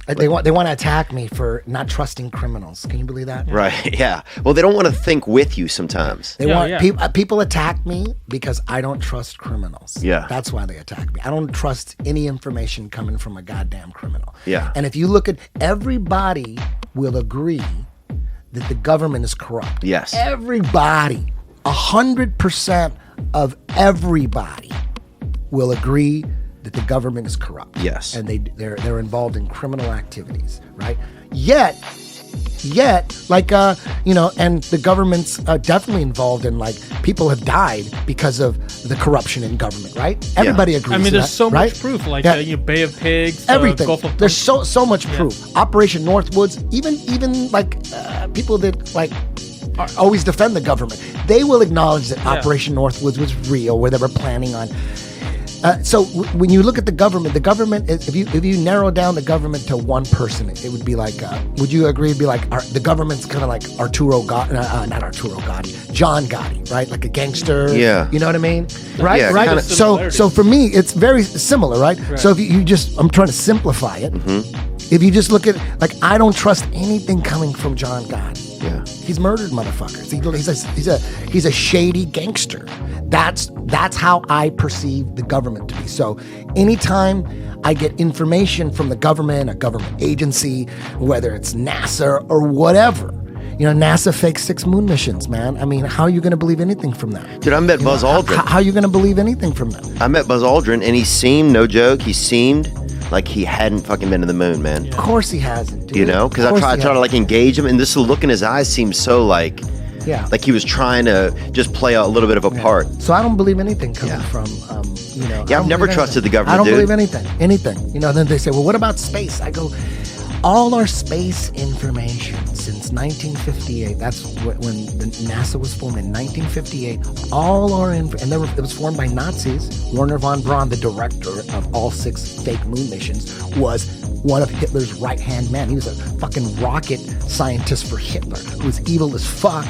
They want to attack me for not trusting criminals. Can you believe that? Right. Yeah. Well, they don't want to think with you sometimes. They want people attack me because I don't trust criminals. Yeah. That's why they attack me. I don't trust any information coming from a goddamn criminal. Yeah. And if you look at everybody will agree that the government is corrupt. Yes. Everybody, 100% of everybody will agree that the government is corrupt. Yes. And they're involved in criminal activities, right? Yet, like, and the government's definitely involved in, like, people have died because of the corruption in government, right? Everybody agrees. I mean, there's so right? much proof, like Bay of Pigs, everything. Gulf of There's so much proof. Operation Northwoods, even like people that like always defend the government, they will acknowledge that Operation Northwoods was real, where they were planning on. So when you look at the government, is, if you narrow down the government to one person, it would be like, would you agree? It'd be like the government's kind of like not Arturo Gotti, John Gotti, right? Like a gangster. Yeah. You know what I mean? Right. Yeah, right. So for me, it's very similar, right? So if you just, I'm trying to simplify it. Mm-hmm. If you just look at, like, I don't trust anything coming from John Gotti. Yeah. He's murdered motherfuckers. He's a shady gangster. That's how I perceive the government to be. So anytime I get information from the government, a government agency, whether it's NASA or whatever, NASA faked 6 moon missions, man. I mean, how are you going to believe anything from them? Dude, I met Buzz Aldrin. How are you going to believe anything from them? I met Buzz Aldrin, and he seemed, no joke, like he hadn't fucking been to the moon, man. Of course he hasn't, dude. Because I try to like engage him, and this look in his eyes seems so like he was trying to just play a little bit of a part. So I don't believe anything coming from, I've never trusted the government, I don't believe anything. Then they say, well, what about space? I go, all our space information since 1958, that's when the NASA was formed in 1958, all our it was formed by Nazis. Werner von Braun, the director of all 6 fake moon missions, was one of Hitler's right-hand men. He was a fucking rocket scientist for Hitler, who was evil as fuck.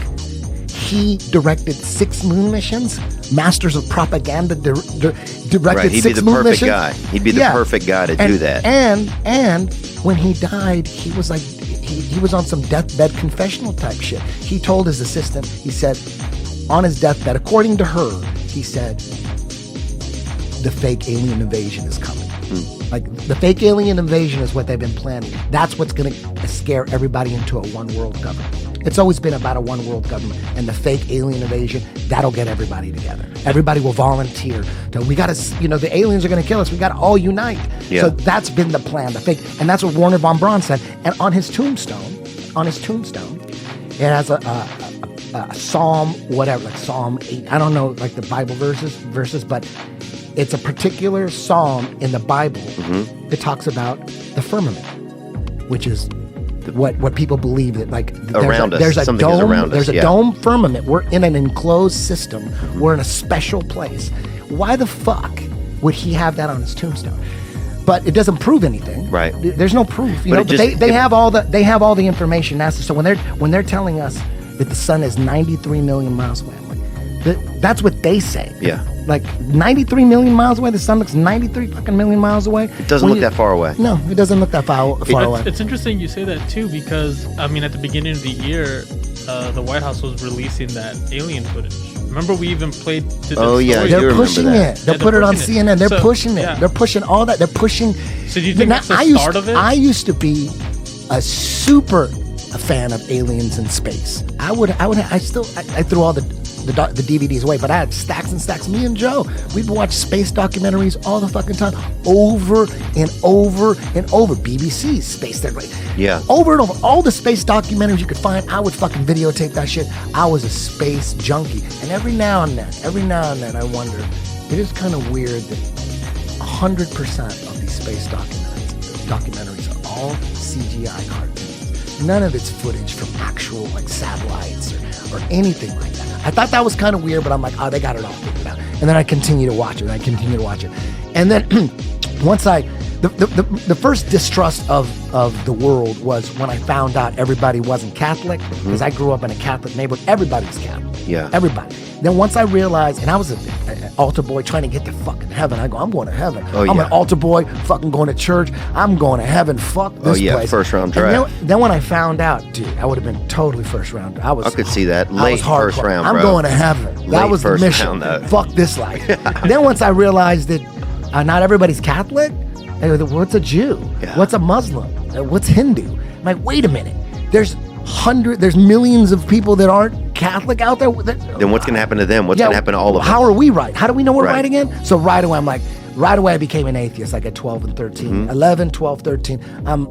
He directed 6 moon missions. Masters of Propaganda directed 6 moon missions. He'd be the perfect guy to do that. And when he died, he was like, he was on some deathbed confessional type shit. He told his assistant, he said, on his deathbed, according to her, he said, the fake alien invasion is coming. Like, the fake alien invasion is what they've been planning. That's what's going to scare everybody into a one world government. It's always been about a one world government, and the fake alien invasion, that'll get everybody together. Everybody will volunteer. We got to, the aliens are going to kill us. We got to all unite. Yeah. So that's been the plan, the fake, and that's what Werner von Braun said. And on his tombstone, it has a Psalm, whatever, like Psalm 8. I don't know, like the Bible verses, but it's a particular psalm in the Bible that talks about the firmament, which is what people believe that, like, there's a dome. There's a dome firmament. We're in an enclosed system. We're in a special place. Why the fuck would he have that on his tombstone? But it doesn't prove anything. Right. There's no proof. But they have all the information. NASA. So when they're telling us that the sun is 93 million miles away, that's what they say. Yeah. Like 93 million miles away, the sun looks 93 fucking million miles away. It doesn't look that far away. No, it doesn't look that far away. It's interesting you say that too, because I mean, at the beginning of the year, the White House was releasing that alien footage. Remember, we even played. They're pushing it. They'll put it on CNN. They're pushing it. They're pushing all that. They're pushing. So do you think that's the start of it? I used to be a super fan of aliens in space. I threw all the DVDs away, but I had stacks and stacks. Me and Joe, we'd watch space documentaries all the fucking time, over and over and over. BBC, space, over and over. All the space documentaries you could find, I would fucking videotape that shit. I was a space junkie. And every now and then, I wonder, it is kind of weird that 100% of these space documentaries are all CGI cartoons. None of it's footage from actual, like, satellites or anything like that. I thought that was kind of weird, but I'm like, oh, they got it all figured out. And then I continue to watch it, and then once I The first distrust of the world was when I found out everybody wasn't Catholic, because I grew up in a Catholic neighborhood. Everybody was Catholic. Yeah. Everybody. Then once I realized, and I was an altar boy trying to get to fucking heaven. I go, I'm going to heaven. I'm an altar boy, fucking going to church. I'm going to heaven. Fuck this place. First round draft. Then when I found out, dude, I would have been totally first round. I could see that. Late first round, bro. I'm going to heaven. That was the mission. Fuck this life. Then once I realized that not everybody's Catholic, I go, what's a Jew? Yeah. What's a Muslim? What's Hindu? I'm like, wait a minute. There's millions of people that aren't Catholic out there. Then what's going to happen to them? What's going to happen to all of us? How are we right? How do we know we're right again? So right away, I became an atheist, like at 12 and 13. 11, 12, 13. I'm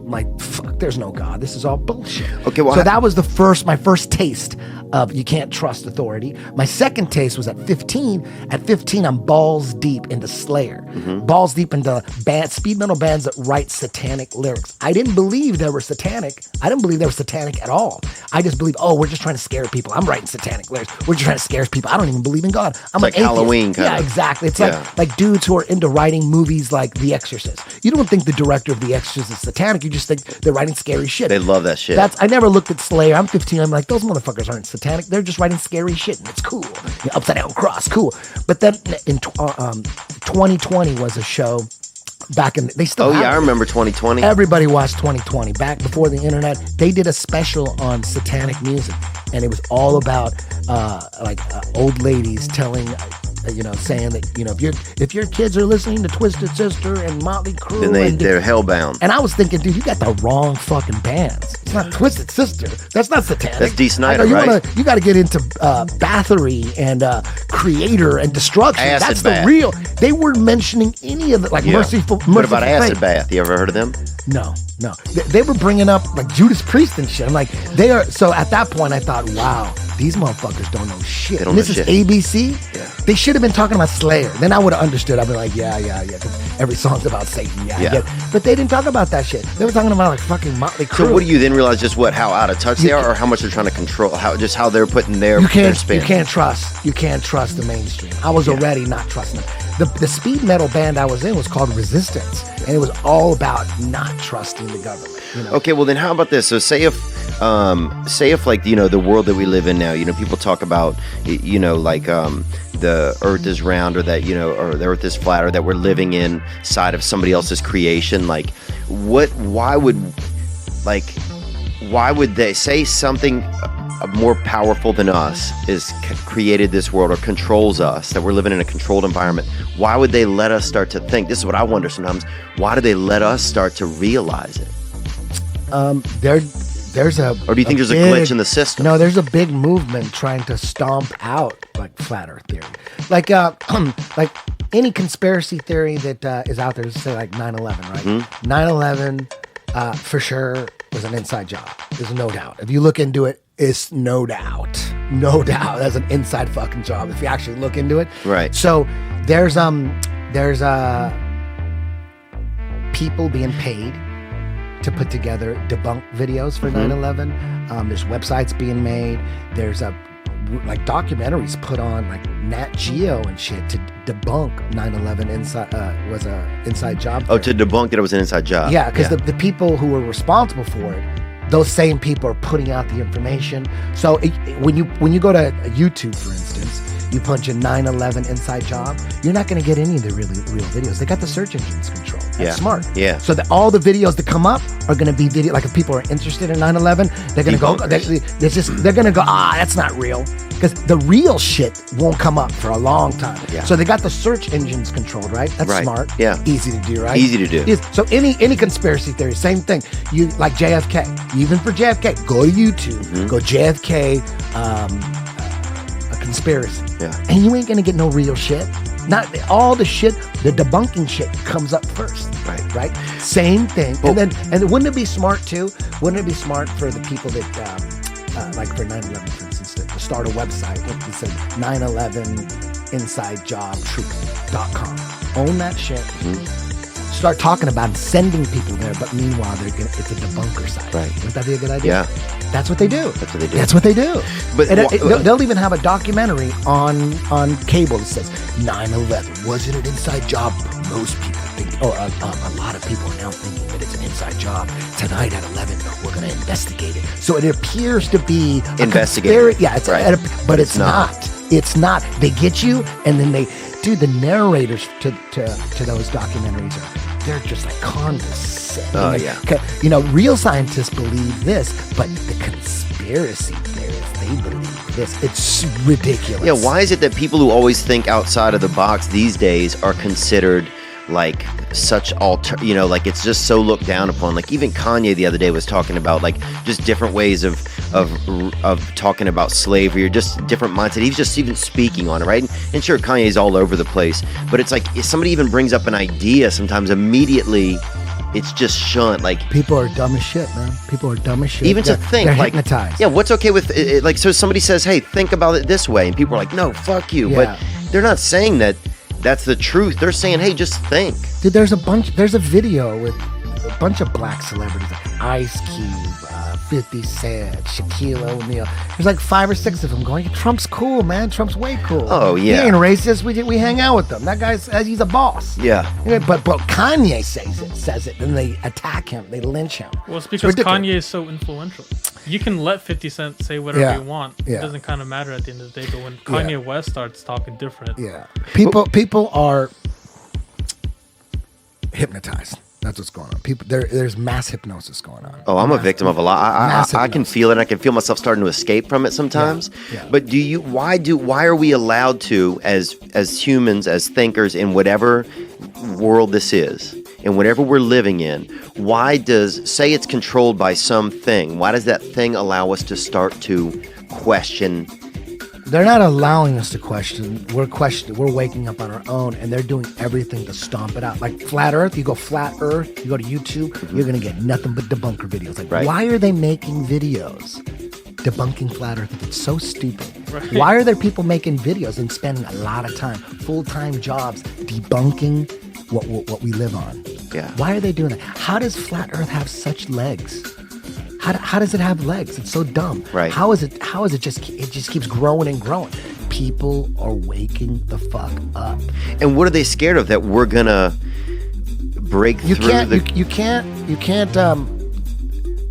like, fuck, there's no God. This is all bullshit. Okay, well, so that was my first taste of you can't trust authority. My second taste was at 15. At 15, I'm balls deep into Slayer. Balls deep into speed metal bands that write satanic lyrics. I didn't believe they were satanic. I didn't believe they were satanic at all. I just believe, we're just trying to scare people. I'm writing satanic lyrics. We're just trying to scare people. I don't even believe in God. I'm like Halloween kind of. Yeah, exactly. It's like dudes who are into writing movies like The Exorcist. You don't think the director of The Exorcist is satanic. You just think they're writing scary shit. They love that shit. I never looked at Slayer. I'm 15. I'm like, those motherfuckers aren't satanic. They're just writing scary shit, and it's cool. Upside down cross, cool. But then in 2020 was a show back in. They still. I remember 2020. Everybody watched 2020 back before the internet. They did a special on satanic music, and it was all about old ladies telling. Saying that if your kids are listening to Twisted Sister and Motley Crue, then they're hellbound. And I was thinking, dude, you got the wrong fucking bands. It's not Twisted Sister. That's not satanic. That's Dee Snider, right? You got to get into Bathory and Creator and Destruction. Acid That's Bath. the real. They weren't mentioning any of it, like Merciful. What about Acid Bath? You ever heard of them? No. They were bringing up like Judas Priest and shit. I'm like, they are. So at that point, I thought, wow, these motherfuckers don't know shit. They don't know this shit. is ABC. Yeah. They should have been talking about Slayer. Then I would have understood. I'd be like, yeah. 'Cause every song's about Satan. Yeah. I get it. But they didn't talk about that shit. They were talking about like fucking Motley Crue. So what do you then realize? Just how out of touch they are, or how much they're trying to control? How they're putting their spin. You can't trust the mainstream. I was already not trusting them. The speed metal band I was in was called Resistance, and it was all about not trusting the government. Okay, well then how about this? So say if like the world that we live in now, people talk about the earth is round, or that or the earth is flat, or that we're living inside of somebody else's creation. Like why would they say something more powerful than us is created this world or controls us, that we're living in a controlled environment? Why would they let us start to think? This is what I wonder sometimes. Why do they let us start to realize it? There's a. Or do you think there's a glitch in the system? No, there's a big movement trying to stomp out like flat Earth theory, like any conspiracy theory that is out there. Say like 9/11, right? 9/11 for sure was an inside job. There's no doubt. If you look into it, it's no doubt. That's an inside fucking job. If you actually look into it, right? So there's people being paid to put together debunk videos for 9/11. There's websites being made. There's documentaries put on like Nat Geo and shit to debunk 9/11 was a inside job. Oh, to debunk that it was an inside job. Yeah, because the people who were responsible for it, those same people are putting out the information. So when you go to YouTube, for instance, you punch in 9/11 inside job, you're not going to get any of the real videos. They got the search engines control. That's smart. Yeah. So that all the videos that come up are going to be video. Like if people are interested in 9/11, they're going to go. They're going to go. That's not real, because the real shit won't come up for a long time. Yeah. So they got the search engines controlled, right? That's smart. Yeah. Easy to do, right? Easy to do. So any conspiracy theory, same thing. You like JFK. Even for JFK, go to YouTube. Go JFK. Conspiracy. Yeah. And you ain't gonna get no real shit. Not all the shit, the debunking shit comes up first. Right? Same thing. And wouldn't it be smart too? Wouldn't it be smart for the people that like for 9/11, for instance, to start a website that said 9/11 InsideJobTruth.com. Own that shit. start talking about and sending people there. But meanwhile, it's a debunker site. Right. Would that be a good idea? Yeah. That's what they do. That's what they do. That's what they do. But And they'll even have a documentary on cable that says 9/11 wasn't an inside job. Most people think, or a lot of people are now thinking that it's an inside job. Tonight at 11, we're going to investigate it. So it appears to be investigated. Yeah, it's right. but it's not. It's not. They get you, and then the narrators to those documentaries they're just like condescending. Oh, yeah. You know, real scientists believe this, but the conspiracy theorists, they believe this. It's ridiculous. Yeah, why is it that people who always think outside of the box these days are considered like such like it's just so looked down upon? Like even Kanye the other day was talking about like just different ways of talking about slavery or just different mindset. He's just even speaking on it, right? And sure, Kanye's all over the place, but it's like if somebody even brings up an idea, sometimes immediately it's just shunned. Like people are dumb as shit, man. People are dumb as shit. Even to think, they're like, hypnotized. Yeah, what's okay with it? Like, so somebody says, "Hey, think about it this way," and people are like, "No, fuck you." Yeah. But they're not saying that. That's the truth. They're saying, "Hey, just think." Dude, there's a video with a bunch of black celebrities, like Ice Cube, 50 Cent, Shaquille O'Neal. There's like 5 or 6 of them going, Trump's cool, man. Trump's way cool. Oh, yeah. He ain't racist. We hang out with him. That guy's he's a boss. Yeah. But Kanye says it, and they attack him. They lynch him. Well, it's because ridiculous. Kanye is so influential. You can let 50 Cent say whatever you want. Yeah. It doesn't kind of matter at the end of the day. But when Kanye West starts talking different, Yeah. People are hypnotized. That's what's going on. There's mass hypnosis going on. Oh, I'm a victim of a lot. I can feel it. I can feel myself starting to escape from it sometimes. Yeah. But why are we allowed to, as humans, as thinkers, in whatever world this is, in whatever we're living in, say it's controlled by something, why does that thing allow us to start to question? They're not allowing us to question. We're waking up on our own, and they're doing everything to stomp it out. Like flat Earth, you go flat Earth, you go to YouTube, you're gonna get nothing but debunker videos. Like, right. Why are they making videos debunking flat Earth? It's so stupid. Right. Why are there people making videos and spending a lot of time, full-time jobs, debunking what we live on? Yeah. Why are they doing that? How does flat Earth have such legs? How does it have legs? It's so dumb. Right. How is it just keeps growing and growing? People are waking the fuck up. And what are they scared of? That we're gonna break You through can't. the... You can't.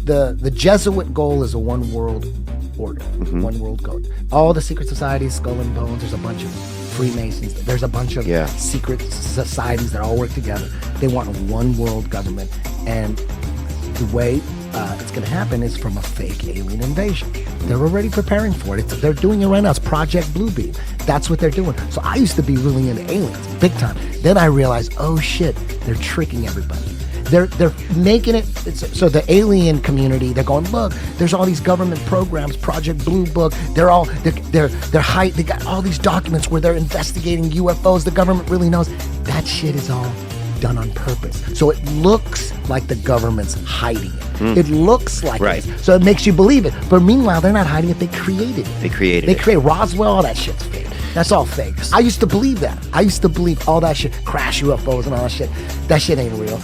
The Jesuit goal is a one world order, one world code. All the secret societies, Skull and Bones. There's a bunch of Freemasons. There's a bunch of secret societies that all work together. They want a one world government, and the way it's going to happen is from a fake alien invasion. They're already preparing for it. They're doing it right now. It's Project Bluebeam. That's what they're doing. So I used to be really into aliens, big time. Then I realized, oh shit, they're tricking everybody. They're making it so the alien community. They're going, look, there's all these government programs, Project Blue Book. They got all these documents where they're investigating UFOs. The government really knows that shit is all done on purpose. So it looks like the government's hiding it. It looks like Right. it. So it makes you believe it. But meanwhile, they're not hiding it. They created it. They created Roswell, all that shit's fake. That's all fake. I used to believe that. I used to believe all that shit, crash UFOs and all that shit. That shit ain't real.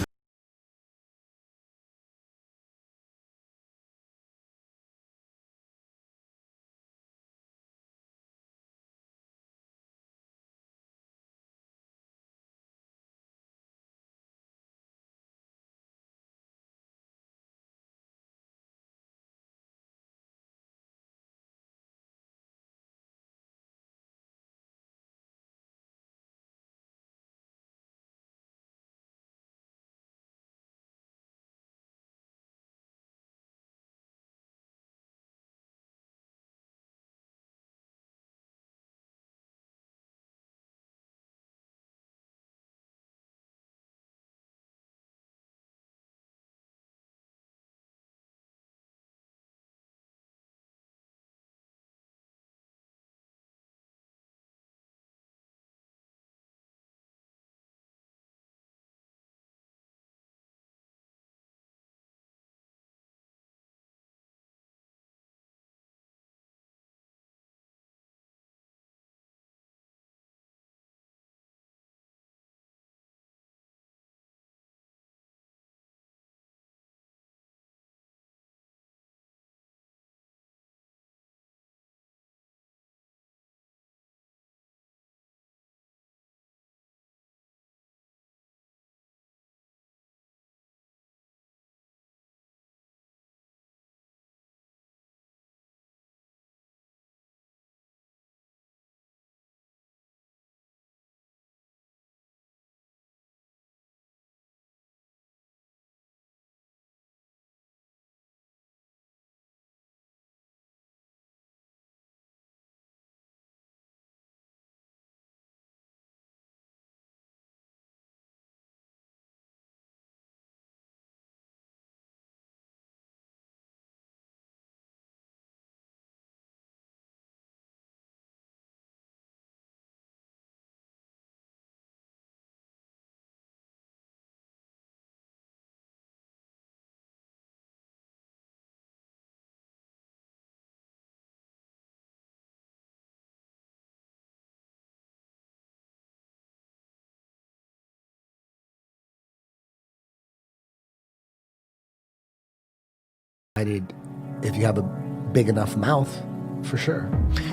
if you have a big enough mouth, for sure.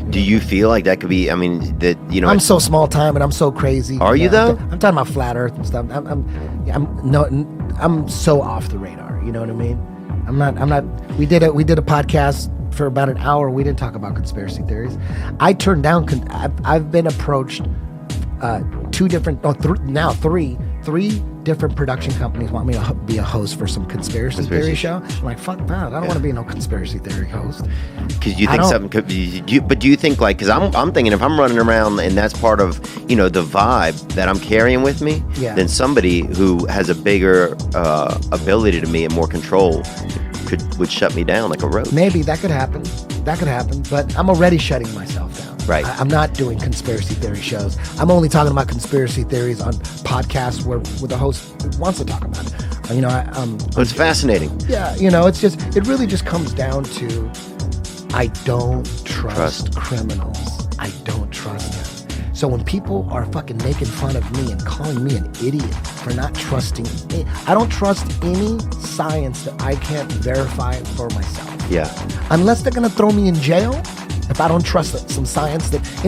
Do you feel like that could be? I mean, that I'm so small time and I'm so crazy. Are you though? I'm talking about flat Earth and stuff. I'm so off the radar. You know what I mean? I'm not. We did a podcast for about an hour. We didn't talk about conspiracy theories. I turned down. I've been approached three different production companies want me to be a host for some conspiracy theory show. I'm like, fuck that. I don't want to be no conspiracy theory host. Because you think something could be, but do you think like, because I'm thinking if I'm running around and that's part of, the vibe that I'm carrying with me, then somebody who has a bigger ability to me and more control would shut me down like a roach. Maybe that could happen. But I'm already shutting myself down. Right. I'm not doing conspiracy theory shows. I'm only talking about conspiracy theories on podcasts where the host wants to talk about it. It's fascinating. Yeah, it really just comes down to I don't trust criminals. I don't trust them. So when people are fucking making fun of me and calling me an idiot for not trusting, I don't trust any science that I can't verify for myself. Yeah. Unless they're gonna throw me in jail. If I don't trust any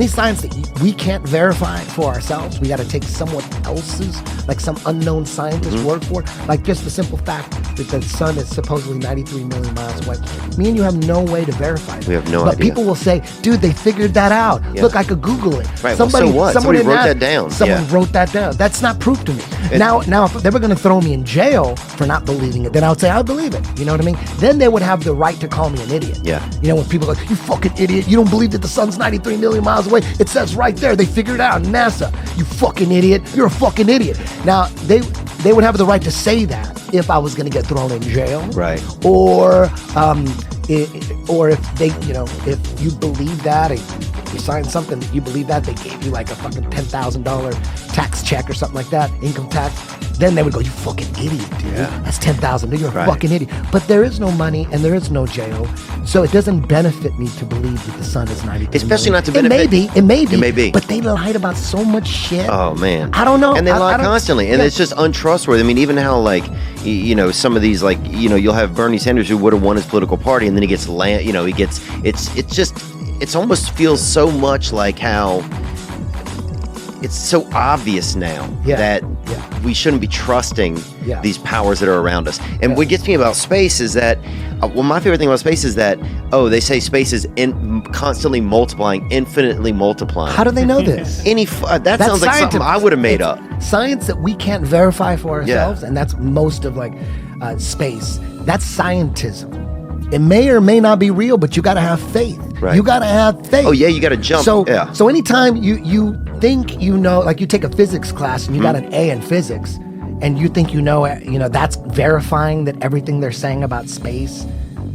science that we can't verify for ourselves, we got to take someone else's, like some unknown scientist word for it. Like just the simple fact that the sun is supposedly 93 million miles away. Me and you have no way to verify that. We have no idea. But people will say, dude, they figured that out. Yeah. Look, I could Google it. Right. Somebody wrote that down. Someone wrote that down. That's not proof to me. Now, if they were going to throw me in jail for not believing it, then I would say, I believe it. You know what I mean? Then they would have the right to call me an idiot. Yeah. When people go, you fucking idiot. You don't believe that the sun's 93 million miles away. It says right there. They figured it out. NASA. You fucking idiot. You're a fucking idiot. Now, they would have the right to say that if I was going to get thrown in jail. Right. Or if they, if you believe that, you signed something that you believe that, they gave you like a fucking $10,000 tax check or something like that, income tax, then they would go, you fucking idiot, dude. Yeah. That's $10,000. You're a fucking idiot. But there is no money and there is no jail. So it doesn't benefit me to believe that the sun is 93 Especially million. not to benefit. It may be. But But they lied about so much shit. Oh, man. I don't know. And they lie constantly. And it's just untrustworthy. I mean, even how, like, some of these, like, you'll have Bernie Sanders who would have won his political party and then he gets it almost feels so much like how it's so obvious now that we shouldn't be trusting these powers that are around us. And what gets me about space is that, my favorite thing about space is that, they say space is constantly multiplying, infinitely multiplying. How do they know this? That sounds like something I would have made up. Science that we can't verify for ourselves, and that's most of space. That's scientism. It may or may not be real, but you got to have faith. Right. You got to have faith. Oh yeah, you got to jump. So anytime you think like you take a physics class and you got an A in physics, and you think that's verifying that everything they're saying about space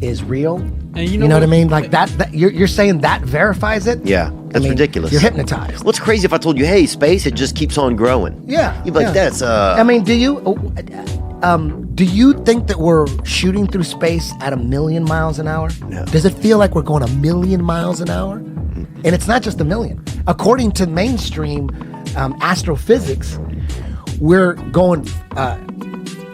is real. And you know what I mean? Like that you're saying that verifies it? Yeah, that's ridiculous. You're hypnotized. What's crazy if I told you, hey, space, it just keeps on growing. Yeah. You'd be like, that's I mean, do you think that we're shooting through space at 1,000,000 miles an hour? No. Does it feel like we're going 1,000,000 miles an hour? And it's not just 1,000,000. According to mainstream astrophysics, we're going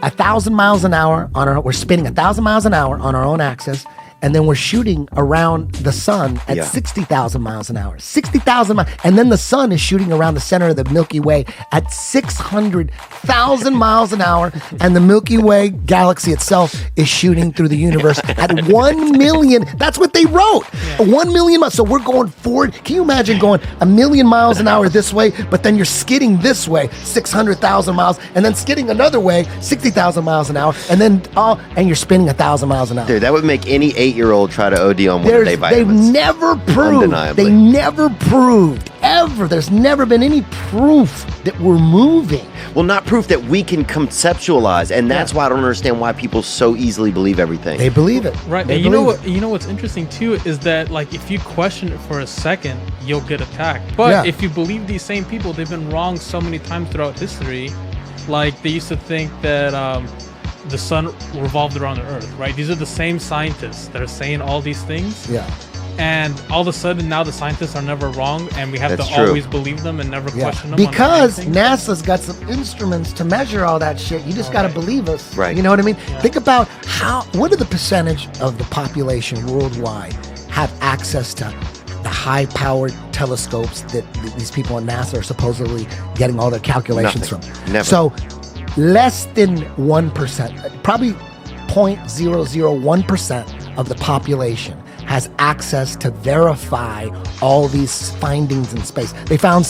1,000 miles an hour we're spinning 1,000 miles an hour on our own axis. And then we're shooting around the sun at 60,000 miles an hour. 60,000 miles. And then the sun is shooting around the center of the Milky Way at 600,000 miles an hour. And the Milky Way galaxy itself is shooting through the universe at 1,000,000. That's what they wrote. 1,000,000 miles. So we're going forward. Can you imagine going 1,000,000 miles an hour this way, but then you're skidding this way, 600,000 miles, and then skidding another way, 60,000 miles an hour, and then and you're spinning 1,000 miles an hour. Dude, that would make any 8-year-old try to OD on one-a-day vitamins. They've never proved. Undeniably. They never proved ever. There's never been any proof that we're moving. Well, not proof that we can conceptualize, and that's why I don't understand why people so easily believe everything. They believe it. Right. They and believe you know what's interesting too is that like if you question it for a second, you'll get attacked. But if you believe these same people, they've been wrong so many times throughout history. Like they used to think that the sun revolved around the earth, right? These are the same scientists that are saying all these things. Yeah. and all of a sudden now the scientists are never wrong, and we have That's to true. always believe them and never question them. Because on anything. NASA's got some instruments to measure all that shit. You just got to believe us. Right. You know what I mean? Think about what are the percentage of the population worldwide have access to the high-powered telescopes that these people at NASA are supposedly getting all their calculations Nothing. from? Never. So less than 1%, probably 0.001% of the population has access to verify all these findings in space. They found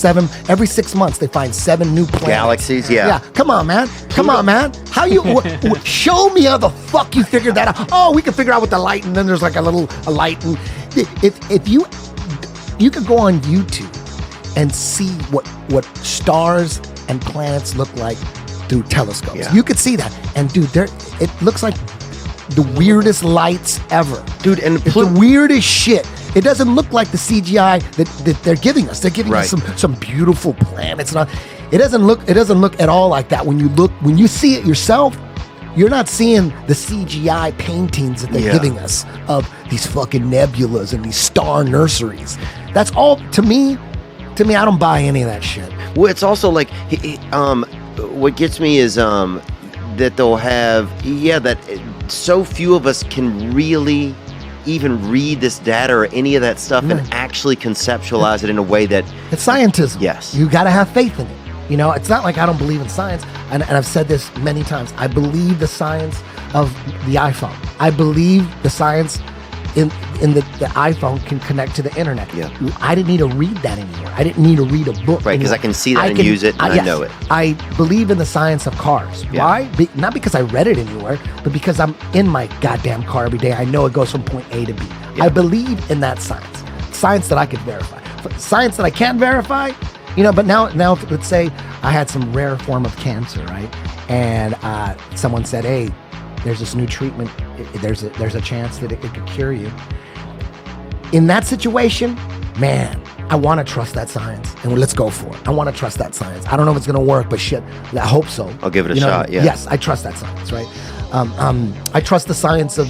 every 6 months they find 7 new planets. Galaxies, yeah. Yeah, come on, man. Come on, man. How you show me how the fuck you figured that out? Oh, we can figure out with the light, and then there's like a light, and if you could go on YouTube and see what stars and planets look like through telescopes. Yeah. You could see that, and dude, it looks like the weirdest lights ever, dude. And it's the weirdest shit. It doesn't look like the CGI that they're giving us. They're giving us some beautiful planets. And all. It doesn't look at all like that. When you see it yourself, you're not seeing the CGI paintings that they're giving us of these fucking nebulas and these star nurseries. That's all to me. I don't buy any of that shit. Well, it's also like what gets me is that they'll have that so few of us can really even read this data or any of that stuff and actually conceptualize it in a way that it's scientism. Yes, you got to have faith in it. You know, it's not like I don't believe in science, and I've said this many times. I believe the science of the iPhone. I believe the science in the iPhone can connect to the internet. Yeah. I didn't need to read that anymore. I didn't need to read a book. Right, because I can see that and use it, and I know it. I believe in the science of cars. Yeah. Why? Not because I read it anywhere, but because I'm in my goddamn car every day. I know it goes from point A to B. Yeah. I believe in that science that I could verify. Science that I can't verify, but now let's say I had some rare form of cancer, right? And someone said, hey, there's this new treatment. There's a chance that it could cure you. In that situation, man, I want to trust that science, and let's go for it. I want to trust that science. I don't know if it's going to work, but shit, I hope so. I'll give it a shot. Yeah. Yes, I trust that science, right? I trust the science of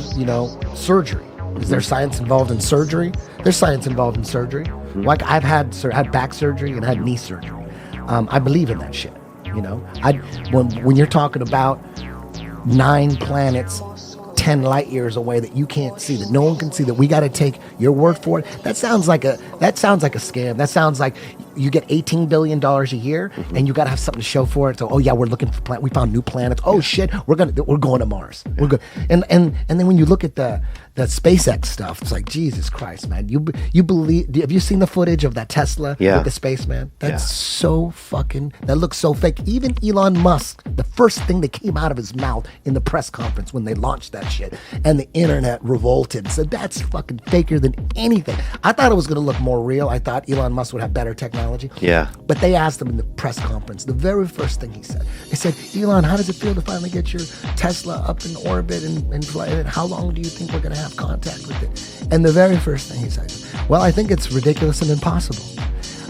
surgery. Is there science involved in surgery? There's science involved in surgery. Mm-hmm. Like I've had back surgery and had knee surgery. I believe in that shit. When you're talking about 9 planets 10 light years away that you can't see, that no one can see, that we got to take your word for it, that sounds like a scam. That sounds like you get $18 billion a year, and you got to have something to show for it. So, oh yeah, we're looking for we found new planets. Oh shit, we're going to Mars. Yeah. We're good. And then when you look at the SpaceX stuff, it's like, Jesus Christ, man. You believe? Have you seen the footage of that Tesla with the spaceman? That's so fucking. That looks so fake. Even Elon Musk, the first thing that came out of his mouth in the press conference when they launched that shit, and the internet revolted and said that's fucking faker than anything. I thought it was going to look more real. I thought Elon Musk would have better technology. Yeah. But they asked him in the press conference, the very first thing he said, they said, Elon, how does it feel to finally get your Tesla up in orbit and fly? And how long do you think we're going to have contact with it? And the very first thing he said, well, I think it's ridiculous and impossible.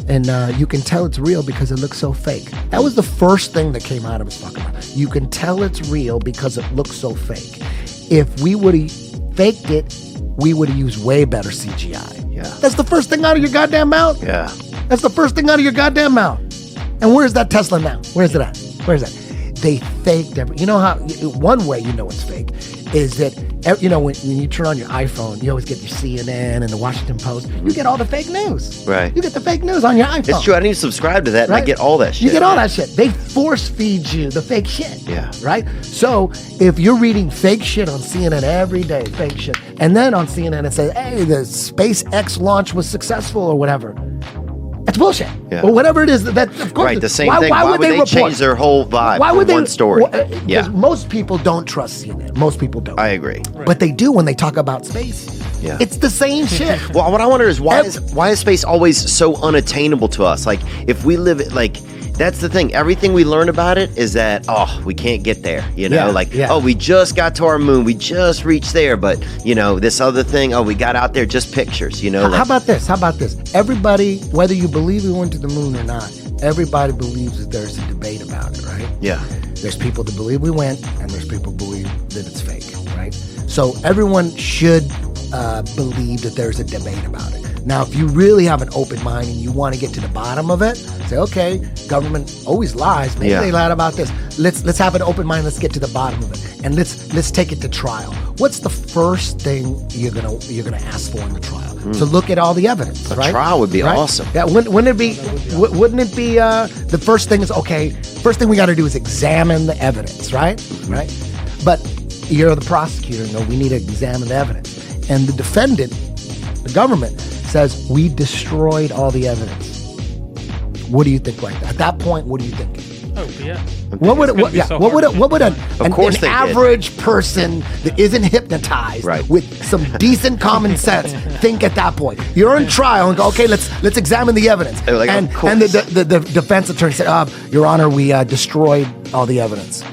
And you can tell it's real because it looks so fake. That was the first thing that came out of his fucking mouth. You can tell it's real because it looks so fake. If we would have faked it, we would have used way better CGI. Yeah. That's the first thing out of your goddamn mouth. Yeah. That's the first thing out of your goddamn mouth. And where's that Tesla now? Where's it at? Where's that? They faked everything. You know how, one way you know it's fake is that, when you turn on your iPhone, you always get your CNN and the Washington Post. You get all the fake news. Right. You get the fake news on your iPhone. It's true. I didn't even subscribe to that, and I get all that shit. You get all that shit. They force feed you the fake shit. Yeah. Right? So if you're reading fake shit on CNN every day, fake shit, and then on CNN it says, hey, the SpaceX launch was successful or whatever. That's bullshit. Yeah. Or whatever it is. That of course. Right, the same thing. Why would they change their whole vibe for one story? Because most people don't trust CNN. Most people don't. I agree. Right. But they do when they talk about space. Yeah. It's the same shit. Well, what I wonder is why is space always so unattainable to us? Like, if we live it, like, that's the thing. Everything we learn about it is that, we can't get there. We just got to our moon. We just reached there. But, this other thing, we got out there, just pictures, How about this? Everybody, whether you believe we went to the moon or not, everybody believes that there's a debate about it, right? Yeah. There's people that believe we went, and there's people who believe that it's fake, right? So everyone should believe that there's a debate about it. Now, if you really have an open mind and you want to get to the bottom of it, say, okay, government always lies. Maybe they lied about this. Let's have an open mind. Let's get to the bottom of it, and let's take it to trial. What's the first thing you're gonna ask for in the trial? To look at all the evidence. A trial would be awesome. Yeah, wouldn't it be? The first thing is okay. First thing we got to do is examine the evidence, right? Right. But you're the prosecutor. No, we need to examine the evidence, and the defendant, the government, says we destroyed all the evidence. What do you think like that? At that point, what do you think? Oh yeah. What would an average person that isn't hypnotized with some decent common sense think at that point? You're in trial and go, okay, let's examine the evidence. Like, and the defense attorney said, Your Honor, we destroyed all the evidence.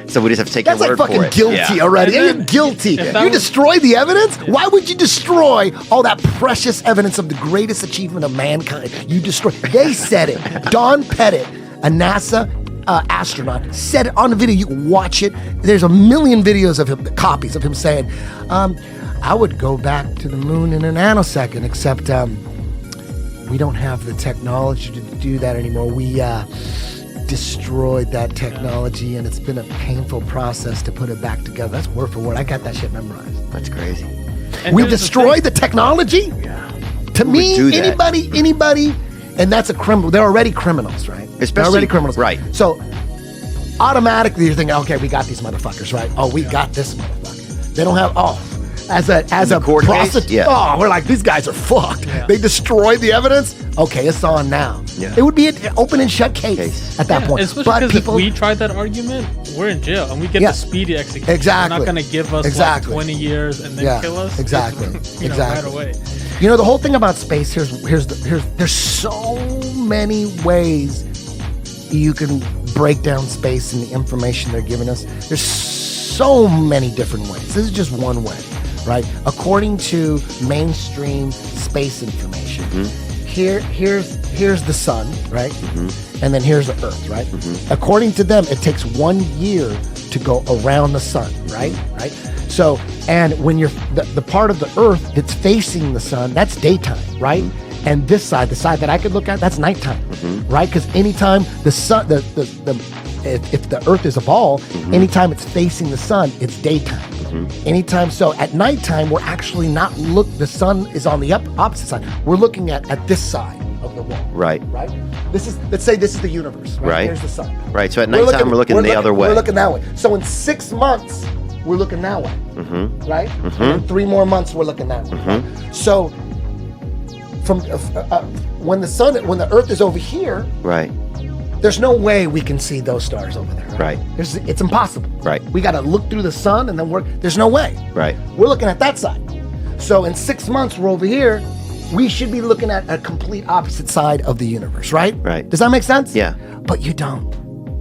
So we just have to take That's your like word for fucking it. guilty already. You're guilty. You destroyed the evidence? Why would you destroy all that precious evidence of the greatest achievement of mankind? You destroyed. They said it. Don Pettit, a NASA astronaut, said it on the video. You can watch it. There's a million videos of him, copies of him saying, I would go back to the moon in a nanosecond, except we don't have the technology to do that anymore. We destroyed that technology, and it's been a painful process to put it back together. That's word for word. I got that shit memorized. That's crazy. And we destroyed the technology? Yeah. To me, anybody, and that's a criminal. They're already criminals, right? They're already criminals. Right. So automatically you're thinking, okay, we got these motherfuckers, right? Oh, we got this motherfucker. They don't have, as a prostitute, we're like, these guys are fucked. Yeah. They destroyed the evidence. Okay, it's on now. Yeah. It would be an open and shut case at that point. Especially because if we tried that argument, we're in jail and we get the speedy execution. Exactly. They're not going to give us like 20 years and then kill us. Exactly. Right away. You know, the whole thing about space, there's so many ways you can break down space and the information they're giving us. There's so many different ways. This is just one way, right? According to mainstream space information, here's the sun, right? And then here's the Earth, right? According to them, it takes 1 year to go around the sun, right? Right? So, and when you're the part of the Earth that's facing the sun, that's daytime, right? And this side, the side that I could look at, that's nighttime, right? Because anytime the sun, if the Earth is a ball, anytime it's facing the sun, it's daytime. Anytime, so at nighttime, we're actually not the sun is on the opposite side. We're looking at this side of the wall. Right. Right? Let's say this is the universe, right? Here's the sun. Right, so at nighttime, we're looking the other way. We're looking that way. So in 6 months, we're looking that way, right? And in 3 more months, we're looking that way. So from when the Earth is over here, right? There's no way we can see those stars over there, right? It's impossible, right? We got to look through the sun and then there's no way, right? We're looking at that side. So in 6 months, we're over here. We should be looking at a complete opposite side of the universe, right? Right. Does that make sense? Yeah. But you don't.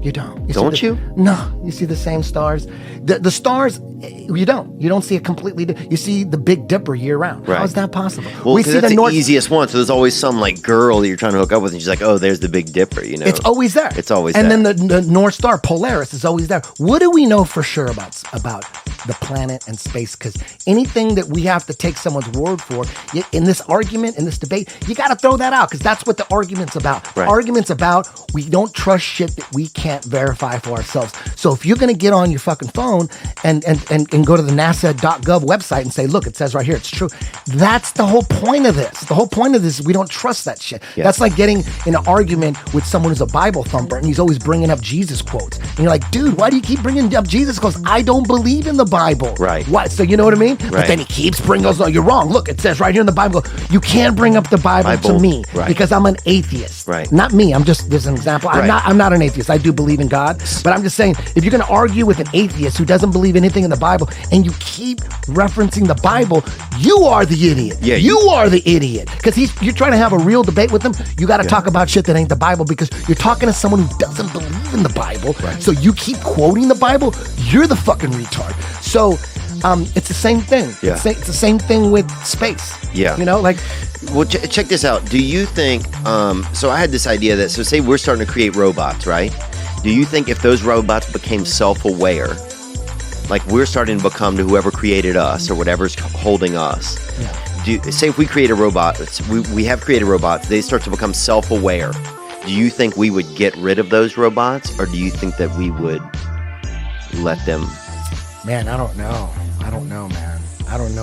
You don't. Don't you? No. You see the same stars. The stars, you don't. You don't see it completely. You see the Big Dipper year round. Right. How is that possible? Well, we see that's the easiest one. So there's always some like girl that you're trying to hook up with, and she's like, "Oh, there's the Big Dipper." You know, it's always there. It's always and there. And then the North Star, Polaris, is always there. What do we know for sure about the planet and space? Because anything that we have to take someone's word for in this argument, in this debate, you got to throw that out because that's what the argument's about. Right. The argument's about we don't trust shit that we can't verify for ourselves. So if you're going to get on your fucking phone and go to the NASA.gov website and say, look, it says right here, it's true. That's the whole point of this. The whole point of this is we don't trust that shit. Yeah. That's like getting in an argument with someone who's a Bible thumper and he's always bringing up Jesus quotes. And you're like, dude, why do you keep bringing up Jesus quotes? I don't believe in the Bible. Right. Why? So you know what I mean? Right. But then he keeps bringing those. No, you're wrong. Look, it says right here in the Bible, you can't bring up the Bible to me because I'm an atheist. Right. Not me. I'm just, there's an example. I'm not an atheist. I do believe in God. But I'm just saying, if you're going to argue with an atheist who doesn't believe anything in the Bible and you keep referencing the Bible, you are the idiot. Yeah, you are the idiot. Because you're trying to have a real debate with him. You got to talk about shit that ain't the Bible because you're talking to someone who doesn't believe in the Bible. Right. So you keep quoting the Bible, you're the fucking retard. So it's the same thing. Yeah. It's the same thing with space. Yeah. You know, like... Well, check this out. Do you think... so I had this idea that... So say we're starting to create robots, right? Do you think if those robots became self-aware, like we're starting to become to whoever created us or whatever's holding us. Say if we create a robot, we have created robots, they start to become self-aware. Do you think we would get rid of those robots, or do you think that we would let them? Man, I don't know, man. I don't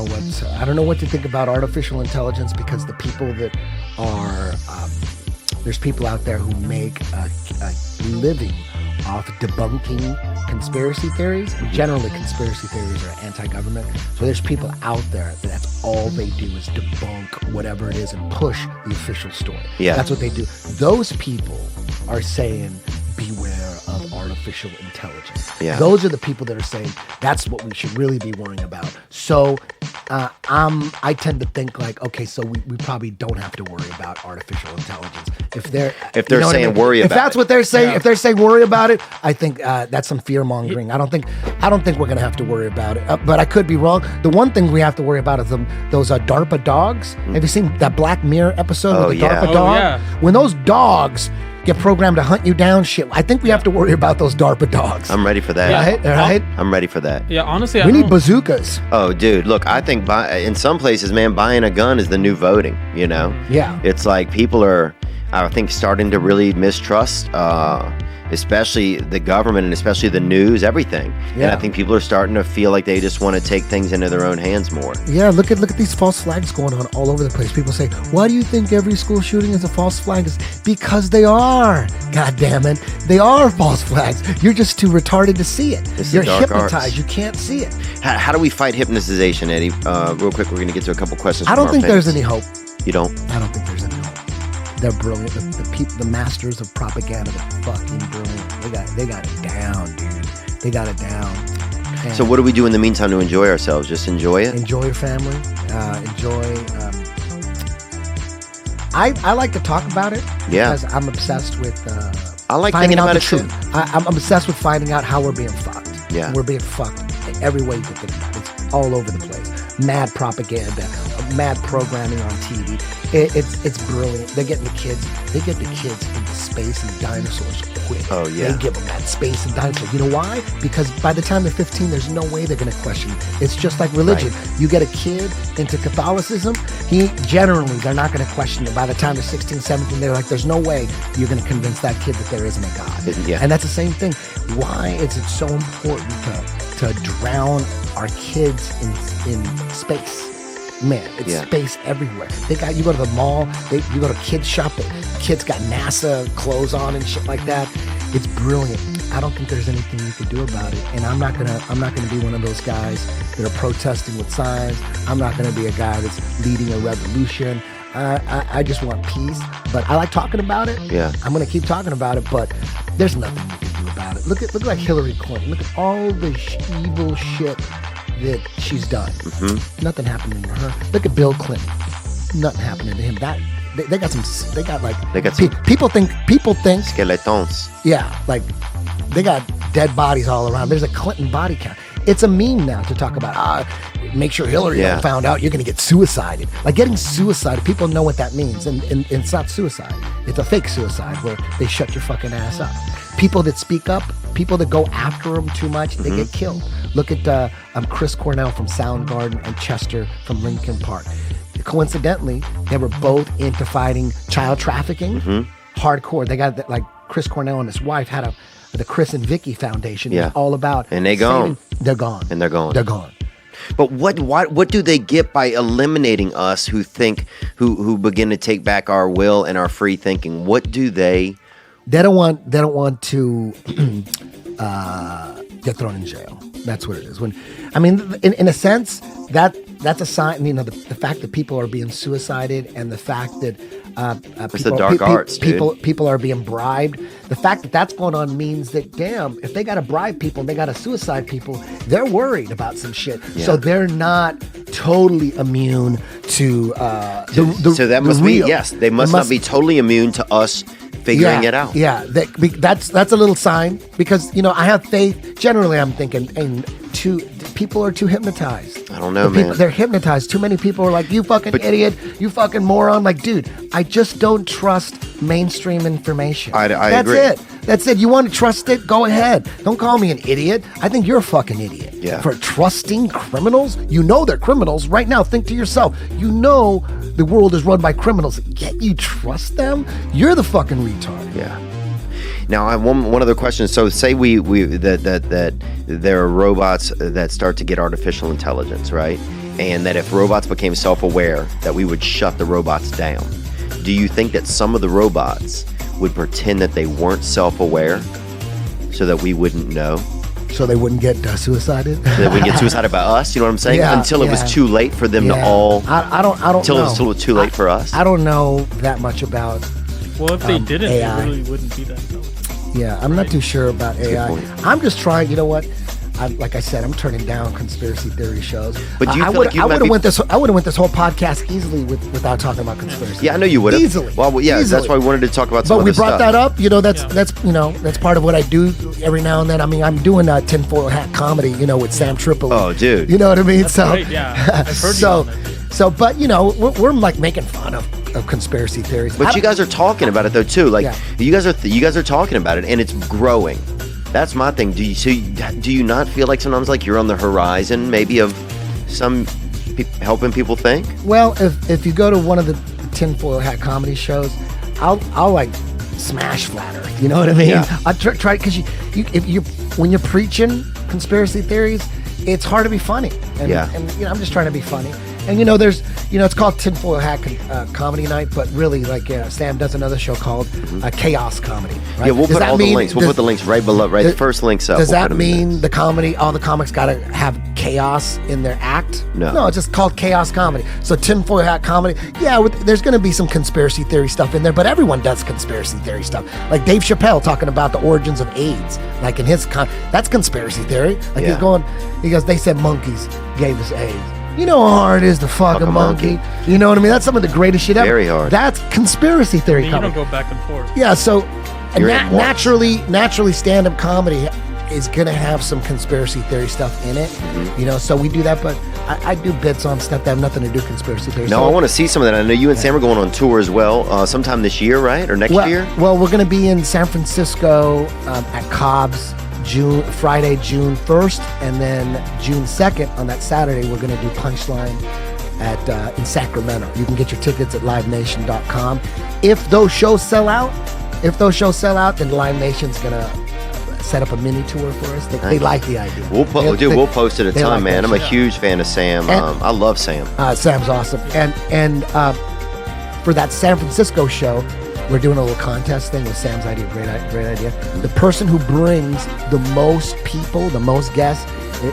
know what to think about artificial intelligence, because the people that are there's people out there who make a living off debunking conspiracy theories, and generally conspiracy theories are anti-government. So there's people out there that's all they do is debunk whatever it is and push the official story. Yeah. That's what they do. Those people are saying beware of artificial intelligence. Yeah. Those are the people that are saying that's what we should really be worrying about. So I tend to think like, okay, so we probably don't have to worry about artificial intelligence. If they're saying worry about it. If that's what they're saying, if they're saying worry about it, I think that's some fear mongering. I don't think we're gonna have to worry about it. But I could be wrong. The one thing we have to worry about is those DARPA dogs. Have you seen that Black Mirror episode with the DARPA dog? Yeah. When those dogs get programmed to hunt you down, shit, I think we have to worry about those DARPA dogs. I'm ready for that. Right? I'm ready for that. Yeah, honestly, We need bazookas. Oh, dude, look, I think in some places, man, buying a gun is the new voting, you know? Yeah. It's like people are, I think, starting to really mistrust, especially the government and especially the news, everything. Yeah. And I think people are starting to feel like they just want to take things into their own hands more. Yeah, look at these false flags going on all over the place. People say, why do you think every school shooting is a false flag? It's because they are. God damn it. They are false flags. You're just too retarded to see it. You're hypnotized. Arts. You can't see it. How do we fight hypnotization, Eddie? Real quick, we're going to get to a couple questions. I don't think there's any hope. You don't? I don't think there's any hope. They're brilliant. The masters of propaganda, they're fucking brilliant. They got it down, dude. They got it down. And so what do we do in the meantime to enjoy ourselves? Just enjoy it? Enjoy your family. Enjoy. I like to talk about it because I'm obsessed with I like finding thinking out about the it too. truth. I'm obsessed with finding out how we're being fucked. Yeah. We're being fucked in every way you can think about it. It's all over the place. Mad propaganda, mad programming on TV. It's brilliant. They get the kids into space and dinosaurs quick. Oh, yeah. They give them that space and dinosaurs. You know why? Because by the time they're 15, there's no way they're going to question it. It's just like religion. Right. You get a kid into Catholicism, they're not going to question it. By the time they're 16, 17, they're like, there's no way you're going to convince that kid that there isn't a God. Yeah. And that's the same thing. Why is it so important to drown our kids in space? Man, it's space everywhere. You go to the mall, you go to kids shop, kids got NASA clothes on and shit like that. It's brilliant. I don't think there's anything you can do about it. And I'm not gonna be one of those guys that are protesting with signs. I'm not gonna be a guy that's leading a revolution. I just want peace. But I like talking about it. Yeah. I'm gonna keep talking about it, but there's nothing you can do about it. Look like Hillary Clinton. Look at all the evil shit that she's done. Mm-hmm. Nothing happening to her. Look at Bill Clinton. Nothing happening to him. People think Skeletons. Yeah, like they got dead bodies all around. There's a Clinton body count. It's a meme now to talk about, make sure Hillary found out, you're going to get suicided. Like getting suicided, people know what that means. And it's not suicide. It's a fake suicide where they shut your fucking ass up. People that speak up, people that go after them too much, they get killed. Look at Chris Cornell from Soundgarden and Chester from Linkin Park. Coincidentally, they were both into fighting child trafficking, hardcore. They got like Chris Cornell and his wife had the Chris and Vicky Foundation. Yeah. It's all about and they're gone. They're gone. And they're gone. They're gone. But what do they get by eliminating us who who begin to take back our will and our free thinking? What do they? They don't want to get thrown in jail. That's what it is. In a sense, that's a sign. You know, the fact that people are being suicided and the fact that people are being bribed. The fact that that's going on means that, damn, if they got to bribe people and they got to suicide people, they're worried about some shit. Yeah. So they're not totally immune to So that must be, yes, they must not be totally immune to us figuring it out. Yeah, that's a little sign because, you know, I have faith. Generally, I'm thinking, people are too hypnotized. I don't know, man. They're hypnotized. Too many people are like, you fucking idiot, you fucking moron. Like, dude, I just don't trust mainstream information. I That's agree. That's it. You want to trust it? Go ahead. Don't call me an idiot. I think you're a fucking idiot. For trusting criminals? You know they're criminals. Right now, think to yourself, you know the world is run by criminals, yet you trust them? You're the fucking retard. Yeah. Now, I have one other question. So, say that there are robots that start to get artificial intelligence, right? And that if robots became self-aware, that we would shut the robots down. Do you think that some of the robots would pretend that they weren't self-aware so that we wouldn't know? So they wouldn't get suicided? So that we get suicided by us, you know what I'm saying? Yeah, until it was too late for them to all... I don't until know. It was too late for us? I don't know that much about Well, if they didn't, AI. it really wouldn't be that intelligent. Yeah, I'm not too sure about AI. point. I'm just trying, you know what? Like I said, I'm turning down conspiracy theory shows. But do you I feel would like you I might would have be- went this whole podcast easily without talking about conspiracy. Yeah, I know you would have. Easily. Well, yeah, Easily. that's why we wanted to talk about some But other we brought stuff. that up. You know, that's Yeah. that's part of what I do every now and then. I mean, I'm doing a tinfoil hat comedy, you know, with Sam Tripoli. Oh, dude. You know what I mean? That's great, yeah. I've heard you on that. So, but you know, we're like making fun of conspiracy theories. But you guys are talking about it though too. Like Yeah. you guys are talking about it, and it's growing. That's my thing. Do you not feel like sometimes like you're on the horizon, maybe of some helping people think? Well, if you go to one of the tinfoil hat comedy shows, I'll like smash flat Earth. You know what I mean? Yeah. I try because when you're preaching conspiracy theories, it's hard to be funny. And, Yeah. And you know, I'm just trying to be funny. And you know, it's called tinfoil hat comedy night, but really, like Sam does another show called chaos comedy. Right? Yeah, we'll Does put that all the mean- links. We'll put the links right below, right? The first links up. Does We'll that put 'em in mean there. all the comics got to have chaos in their act? No. No, it's just called chaos comedy. So tinfoil hat comedy, yeah, there's going to be some conspiracy theory stuff in there, but everyone does conspiracy theory stuff. Like Dave Chappelle talking about the origins of AIDS, like in his that's conspiracy theory. Like Yeah. he goes, they said monkeys gave us AIDS. You know how hard it is to fuck a monkey. You know what I mean? That's some of the greatest shit ever. Very hard. That's conspiracy I theory mean, you comedy. don't go back and forth. Yeah, so You're at once. naturally stand-up comedy is gonna have some conspiracy theory stuff in it, you know. So we do that, but I do bits on stuff that have nothing to do with conspiracy theory. No, so, I want to see some of that. I know you and Sam are going on tour as well, sometime this year, right, or next year? Well, we're gonna be in San Francisco at Cobb's Friday, June 1st, and then June 2nd on that Saturday we're gonna do Punchline in Sacramento. You can get your tickets at livenation.com. If those shows sell out, then Live Nation's gonna set up a mini tour for us. They like the idea. We'll post it a they ton, like man. that I'm a shit. huge fan of Sam. And- I love Sam. Sam's awesome. And for that San Francisco show, we're doing a little contest thing with Sam's idea. Great idea. The person who brings the most people, the most guests,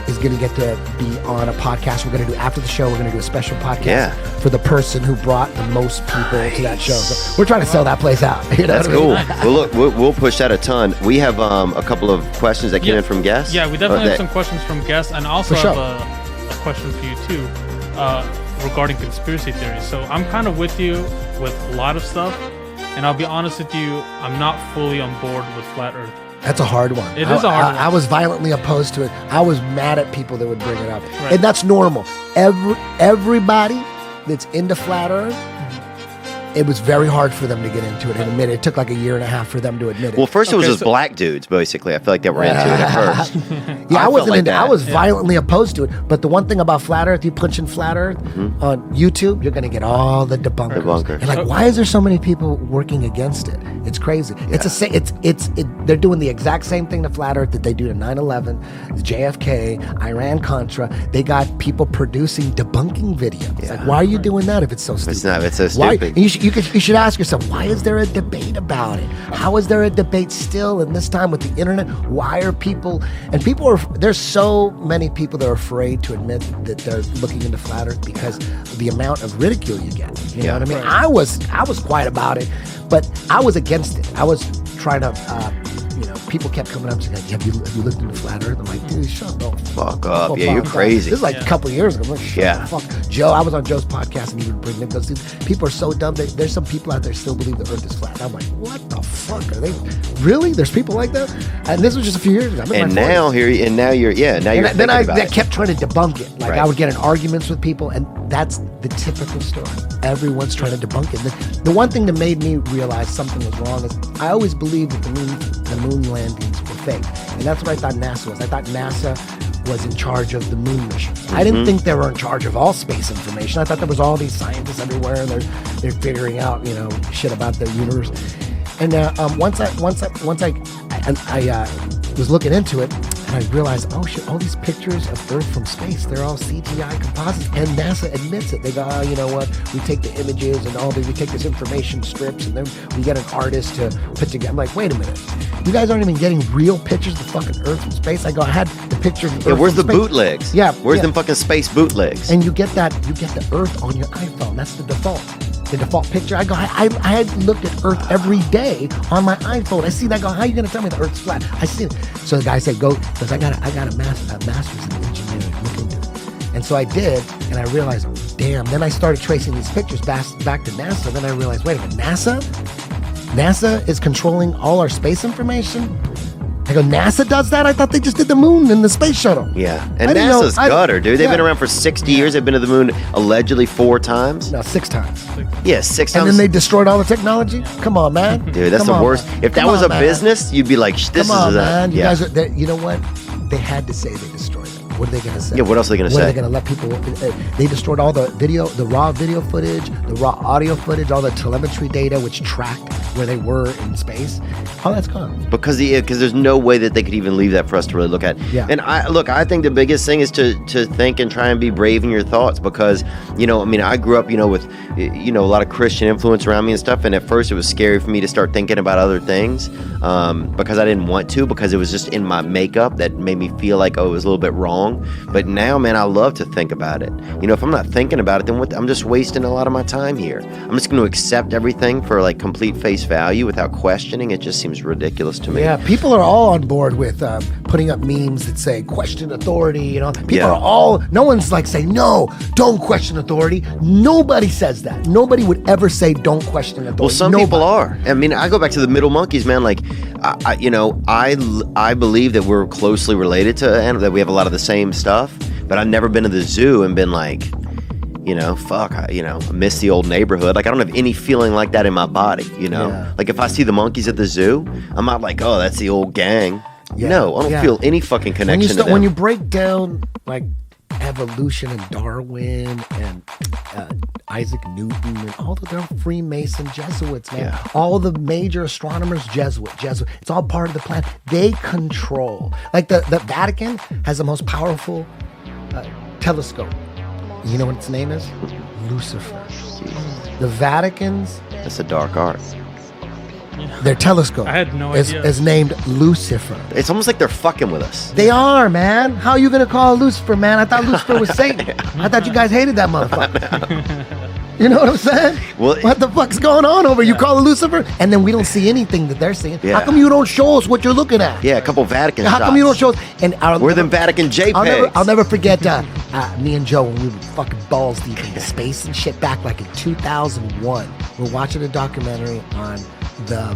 is going to get to be on a podcast. We're going to do after the show. We're going to do a special podcast for the person who brought the most people to that show. So we're trying to sell that place out. You know That's what I mean? cool. Well, look, we'll push that a ton. We have a couple of questions that came in from guests. Yeah, we definitely have some questions from guests, and also For sure. have a question for you too, regarding conspiracy theories. So I'm kind of with you with a lot of stuff, and I'll be honest with you, I'm not fully on board with flat Earth. That's a hard one. It is a hard one. I was violently opposed to it. I was mad at people that would bring it up. Right. And that's normal. Everybody that's into flat Earth, it was very hard for them to get into it and admit it. It took like a year and a half for them to admit it. Well, first it was Okay, just black dudes, basically. I feel like they were into it at first. yeah, I felt wasn't like into. I that. was violently opposed to it. But the one thing about flat Earth, you punch in flat Earth on YouTube, you're gonna get all the debunkers. Debunkers. And like, why is there so many people working against it? It's crazy. They're doing the exact same thing to flat Earth that they do to 9/11, JFK, Iran Contra. They got people producing debunking videos. Yeah. Like, why are you doing that if it's so stupid? It's not. It's so Why, stupid. and you should ask yourself, why is there a debate about it? How is there a debate still in this time with the internet? Why are there's so many people that are afraid to admit that they're looking into flat Earth because of the amount of ridicule you get. You know what I mean? I was quiet about it, but I was against it. I was trying to, people kept coming up and saying, have you looked into flat Earth? I'm like, dude, shut the Fuck up. fuck Yeah, you're up. crazy. This is like a couple of years ago. I'm like, shut Yeah. the fuck. Joe, I was on Joe's podcast and he would bring them those things. People are so dumb. There's some people out there still believe the Earth is flat. I'm like, what the fuck are they? Really? There's people like that? And this was just a few years ago. I'm in And my 40s. now you're And thinking then I about it. kept trying to debunk it. Like Right. I would get in arguments with people, and that's the typical story. Everyone's trying to debunk it. The one thing that made me realize something was wrong is I always believed that the moon landings were fake, and that's what I thought NASA was. I thought NASA was in charge of the moon mission. I didn't think they were in charge of all space information. I thought there was all these scientists everywhere, and they're figuring out, shit about the universe. And once I was looking into it, and I realized, oh shit, all these pictures of Earth from space, they're all CGI composites, and NASA admits it. They go, oh, you know what? We take the images and we take this information strips, and then we get an artist to put together. I'm like, wait a minute, you guys aren't even getting real pictures of fucking Earth from space. I go, I had the picture of Earth where's from the space. bootlegs? Yeah, where's them fucking space bootlegs? And you get the Earth on your iPhone. That's the default picture. I go, I had looked at Earth every day on my iPhone. I see that. I go, how are you gonna tell me the Earth's flat? I see it. So the guy said, go, because I got a master's in engineering. Look into it. And so I did, and I realized, damn. Then I started tracing these pictures back to NASA. Then I realized, wait a minute, NASA is controlling all our space information. I go, NASA does that? I thought they just did the moon and the space shuttle. Yeah, and NASA's gutter, dude. They've been around for 60 years. They've been to the moon allegedly 4 times. No, 6 times. Yeah, 6 times. And then they destroyed all the technology? Come on, man. Dude, that's the worst. Man. If that was a business, you'd be like, this Come on, is man. You guys are, you know what? They had to say they destroyed it. What are they going to say? Yeah, what else are they going to say? What are they going to let people... They destroyed all the raw video footage, the raw audio footage, all the telemetry data, which tracked where they were in space. All that's gone. Because there's no way that they could even leave that for us to really look at. Yeah. And I think the biggest thing is to think and try and be brave in your thoughts, because, I grew up, with, a lot of Christian influence around me and stuff. And at first it was scary for me to start thinking about other things because I didn't want to, because it was just in my makeup that made me feel like, it was a little bit wrong. But now, man, I love to think about it. If I'm not thinking about it, then I'm just wasting a lot of my time here. I'm just going to accept everything for like complete face value without questioning. It just seems ridiculous to me. Yeah, people are all on board with putting up memes that say question authority. No one's like saying, no, don't question authority. Nobody says that. Nobody would ever say don't question authority. Well, some people are. I mean, I go back to the middle monkeys, man. Like, I believe that we're closely related to animals, that we have a lot of the same stuff, but I've never been to the zoo and been like, I miss the old neighborhood. Like, I don't have any feeling like that in my body, Yeah. Like, if I see the monkeys at the zoo, I'm not like, oh, that's the old gang. Yeah. No, I don't feel any fucking connection to them. When you break down, like, evolution and Darwin and Isaac Newton and all they're Freemason Jesuits, man. Yeah. All the major astronomers, Jesuit. It's all part of the plan. They control. Like the Vatican has the most powerful telescope. You know what its name is? Lucifer. The Vatican's... That's a dark art. Their telescope I had no idea. is named Lucifer. It's almost like they're fucking with us. They are, man. How are you going to call Lucifer, man? I thought Lucifer was Satan. I thought you guys hated that motherfucker. You know what I'm saying? Well, what the fuck's going on over? You call it Lucifer, and then we don't see anything that they're seeing. Yeah. How come you don't show us what you're looking at? Yeah, a couple Vatican How shots. come you don't show us? And We're them Vatican JPEGs. I'll never forget me and Joe when we were fucking balls deep into space and shit back like in 2001. We're watching a documentary on the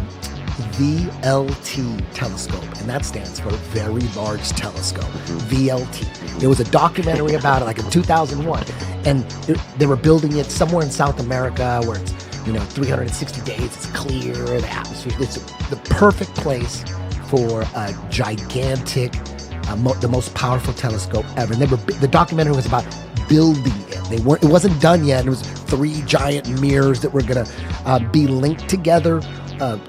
VLT telescope, and that stands for Very Large Telescope. VLT. There was a documentary about it like in 2001, and they were building it somewhere in South America where it's 360 days, it's clear, the atmosphere, it's the perfect place for a gigantic, the most powerful telescope ever. And the documentary was about building it. It wasn't done yet. It was 3 giant mirrors that were gonna be linked together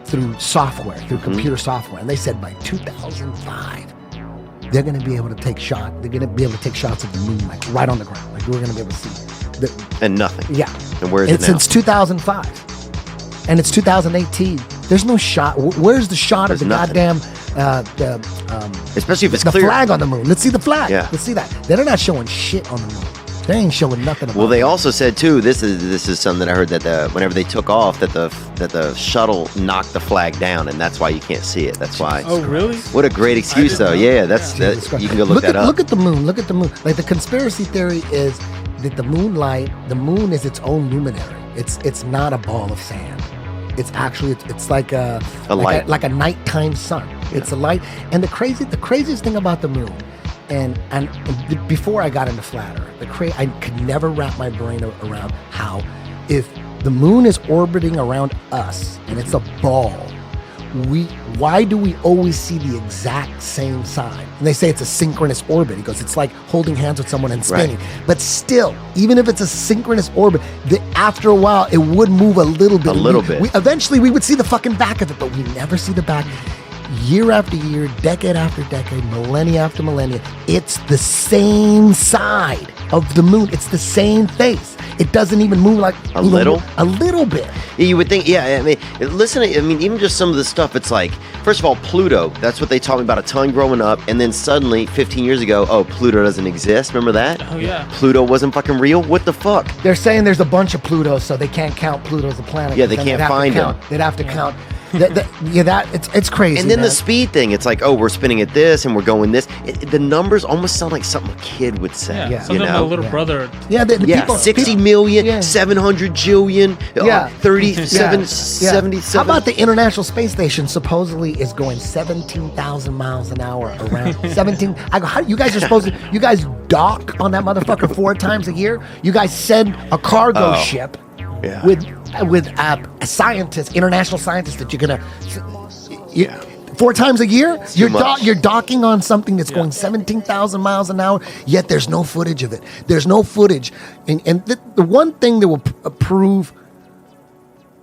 through software, through computer software. And they said by 2005, they're going to be able to take shots. They're going to be able to take shots of the moon, like right on the ground. Like we're going to be able to see. And nothing. Yeah. And where is it now? Since 2005. And it's 2018. There's no shot. Where's the shot of the goddamn, especially if it's the clear. flag on the moon? Let's see the flag. Yeah. Let's see that. They're not showing shit on the moon. They ain't showing nothing about Well, they it. also said too. This is something that I heard, that whenever they took off, that the shuttle knocked the flag down, and that's why you can't see it. That's why. Oh, really? What a great excuse, though. Yeah, that's that. You can go look that up. Look at the moon. Look at the moon. Like the conspiracy theory is that the moon is its own luminary. It's not a ball of sand. It's actually it's like a light, like a nighttime sun. Yeah. It's a light. And the craziest thing about the moon. And before I got into flat Earth, I could never wrap my brain around how, if the moon is orbiting around us and it's a ball, why do we always see the exact same sign? And they say it's a synchronous orbit. He goes, it's like holding hands with someone and spinning. Right. But still, even if it's a synchronous orbit, after a while, it would move a little bit. Eventually, we would see the fucking back of it, but we never see the back. Year after year, decade after decade, millennia after millennia, it's the same side of the moon. It's the same face. It doesn't even move like a little bit. You would think, yeah. I mean, listen. I mean, even just some of the stuff. It's like, first of all, Pluto. That's what they taught me about a ton growing up, and then suddenly, 15 years ago, oh, Pluto doesn't exist. Remember that? Oh yeah. Pluto wasn't fucking real. What the fuck? They're saying there's a bunch of Plutos, so they can't count Pluto as a planet. Yeah, they can't find them. They'd have to count. It's crazy. And then man. the speed thing, it's like, oh, we're spinning at this and we're going this. The numbers almost sound like something a kid would say. Yeah, something my little brother. Yeah, people, 60 million, 700 jillion, 37. How about the International Space Station supposedly is going 17,000 miles an hour around 17? I go, how you guys are supposed to? You guys dock on that motherfucker 4 times a year? You guys send a cargo ship with scientists, international scientists that you're gonna 4 times a year. You're docking on something that's going 17,000 miles an hour. Yet there's no footage of it. There's no footage, and the one thing that will prove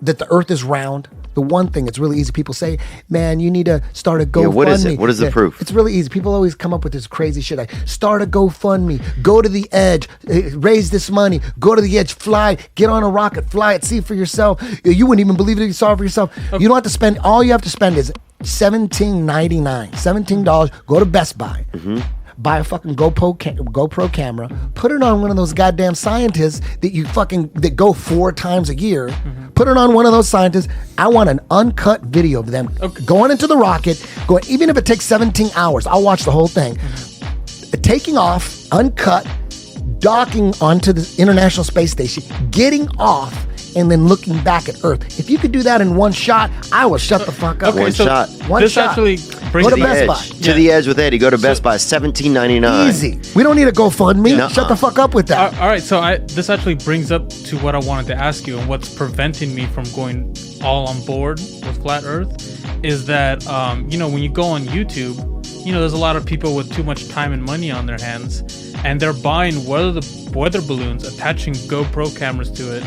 that the Earth is round. The one thing, it's really easy. People say, man, you need to start a GoFundMe. What is it? What is the proof? It's really easy. People always come up with this crazy shit like, start a GoFundMe, go to the edge, raise this money, go to the edge, fly, get on a rocket, fly it, see it for yourself. You wouldn't even believe it if you saw it for yourself. Okay. You don't have to spend, all you have to spend is $17.99, $17, go to Best Buy. Mm-hmm. Buy a fucking GoPro camera, put it on one of those goddamn scientists that go 4 times a year. Mm-hmm. Put it on one of those scientists. I want an uncut video of them going into the rocket, even if it takes 17 hours, I'll watch the whole thing. Mm-hmm. Taking off, uncut, docking onto the International Space Station, getting off, and then looking back at Earth. If you could do that in one shot, I will shut the fuck up. Okay, so one shot. Actually brings go to Best Buy. To the edge with Eddie. Go to Best Buy. $17.99. Easy. We don't need a GoFundMe. Shut the fuck up with that. All right. So this actually brings up to what I wanted to ask you, and what's preventing me from going all on board with flat Earth is that when you go on YouTube, there's a lot of people with too much time and money on their hands, and they're buying weather balloons, attaching GoPro cameras to it,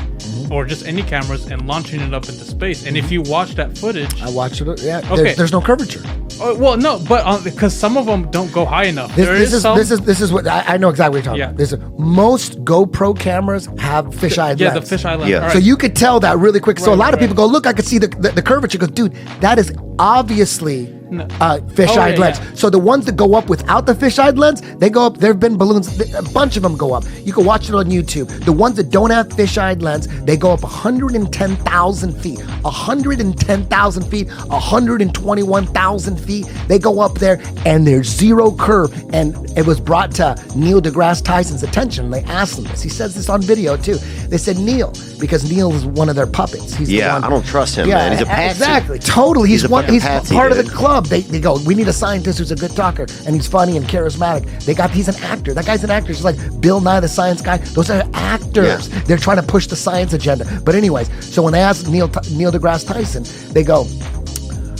or just any cameras, and launching it up into space. And if you watch that footage, I watched it. Yeah. Okay. There's no curvature. Well, no, but because some of them don't go high enough. This is what I know exactly what you're talking about. Most GoPro cameros have fisheye lens. Yeah, the fisheye lens. Yeah. Right. So you could tell that really quick. So a lot of people go, look, I could see the curvature. Go, dude, that is obviously fisheye lens. Yeah. So the ones that go up without the fisheye lens, they go up. There have been balloons, a bunch of them go up. You can watch it on YouTube. The ones that don't have fisheye lens, they go up 110,000 feet. 110,000 feet, 121,000 feet. They go up there and there's zero curve. And it was brought to Neil deGrasse Tyson's attention. They asked him this. He says this on video too. They said, Neil, because Neil is one of their puppets. He's the one. I don't trust him, man. He's a patsy. Exactly. Totally. He's part of the club. They go, we need a scientist who's a good talker, and he's funny and charismatic. He's an actor. That guy's an actor. He's like Bill Nye the Science Guy. Those are actors. Yeah. They're trying to push the science agenda. But anyways, so when they asked Neil deGrasse Tyson, they go,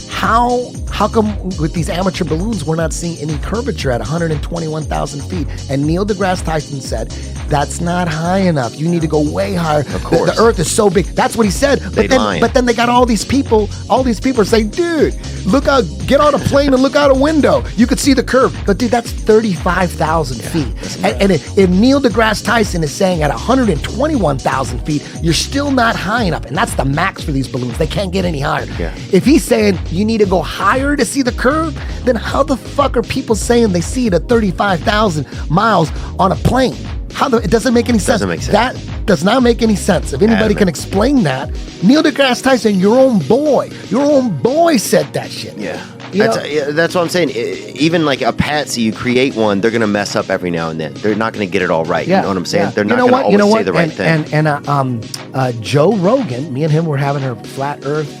how come with these amateur balloons we're not seeing any curvature at 121,000 feet? And Neil deGrasse Tyson said, that's not high enough. You need to go way higher. Of course. The Earth is so big. That's what he said. But then they got all these people saying, dude, look out, get on a plane and look out a window. You could see the curve. But dude, that's 35,000 feet. And if Neil deGrasse Tyson is saying at 121,000 feet, you're still not high enough. And that's the max for these balloons. They can't get any higher. Yeah. If he's saying you need to go higher to see the curve, then how the fuck are people saying they see it at 35,000 miles on a plane? It doesn't make any sense. That does not make any sense. If anybody can explain that, Neil deGrasse Tyson, your own boy said that shit. Yeah. That's what I'm saying. Even like a patsy, you create one, they're going to mess up every now and then. They're not going to get it all right. Yeah. You know what I'm saying? Yeah. They're not going to always say the right thing. And Joe Rogan, me and him were having our flat earth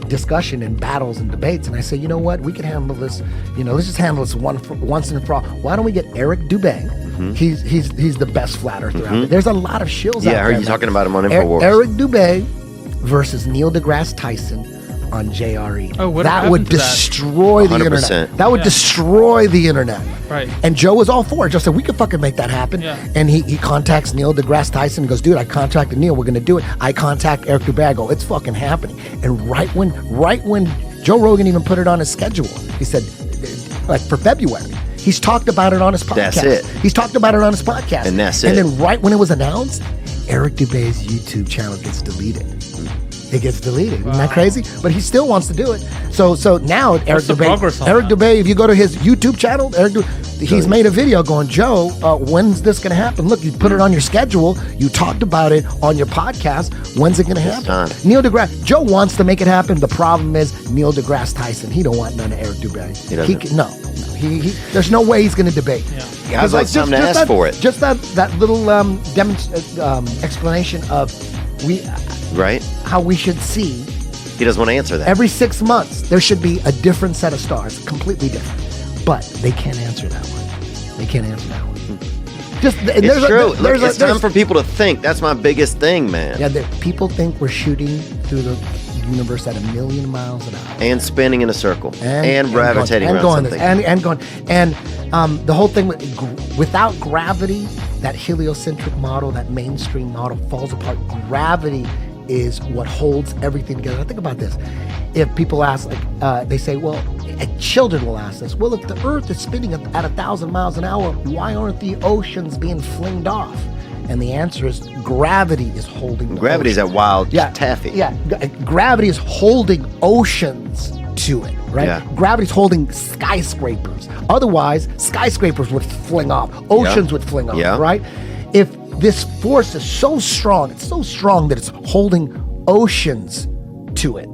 discussion and battles and debates, and I say, you know what, we can handle this. Let's just handle this once and for all. Why don't we get Eric Dubay? Mm-hmm. He's the best flat earther out there. There's a lot of shills out there. Yeah, I heard you talking about him on InfoWars. Eric Dubay versus Neil deGrasse Tyson on JRE. Oh, what that would happened to that? destroy the 100%. internet. That would Yeah. destroy the internet. Right. And Joe was all for it. Joe said, we could fucking make that happen. Yeah. And he contacts Neil deGrasse Tyson and goes, dude, I contacted Neil. We're going to do it. I contact Eric Dubay. I go, it's fucking happening. And right when Joe Rogan even put it on his schedule, he said, like for February, he's talked about it on his podcast. That's it. He's talked about it on his podcast. And that's And it. then right when it was announced, Eric Dubay's YouTube channel gets deleted. It gets deleted. Isn't that crazy? But he still wants to do it. So now Eric the progress on that? Dubay, if you go to his YouTube channel, he's made a video going, Joe, when's this going to happen? Look, you put it on your schedule. You talked about it on your podcast. When's it going to happen? done. Neil deGrasse, Joe wants to make it happen. The problem is Neil deGrasse Tyson. He don't want none of Eric Dubay. He doesn't. No. He there's no way he's going to debate. Yeah. He has like something to ask for it. Just that little explanation of Right? how we should see He doesn't want to answer that. every 6 months there should be a different set of stars, completely different. But they can't answer that one. They can't answer that one. Just It's true. Look, it's time for people to think. That's my biggest thing, man. Yeah, people think we're shooting through the universe at 1,000,000 miles an hour. And spinning in a circle. And gravitating around something. And the whole thing without gravity, that heliocentric model, that mainstream model falls apart. Gravity is what holds everything together. Think about this. If people ask, they say, well, children will ask this, well, if the Earth is spinning at 1,000 miles an hour, why aren't the oceans being flinged off? And the answer is gravity is holding the Gravity's ocean. that wild Yeah, taffy. Yeah, gravity is holding oceans to it, right? Yeah. Gravity's holding skyscrapers. Otherwise, skyscrapers would fling off. Oceans would fling off, Yeah. right? If this force is so strong, it's so strong that it's holding oceans to it,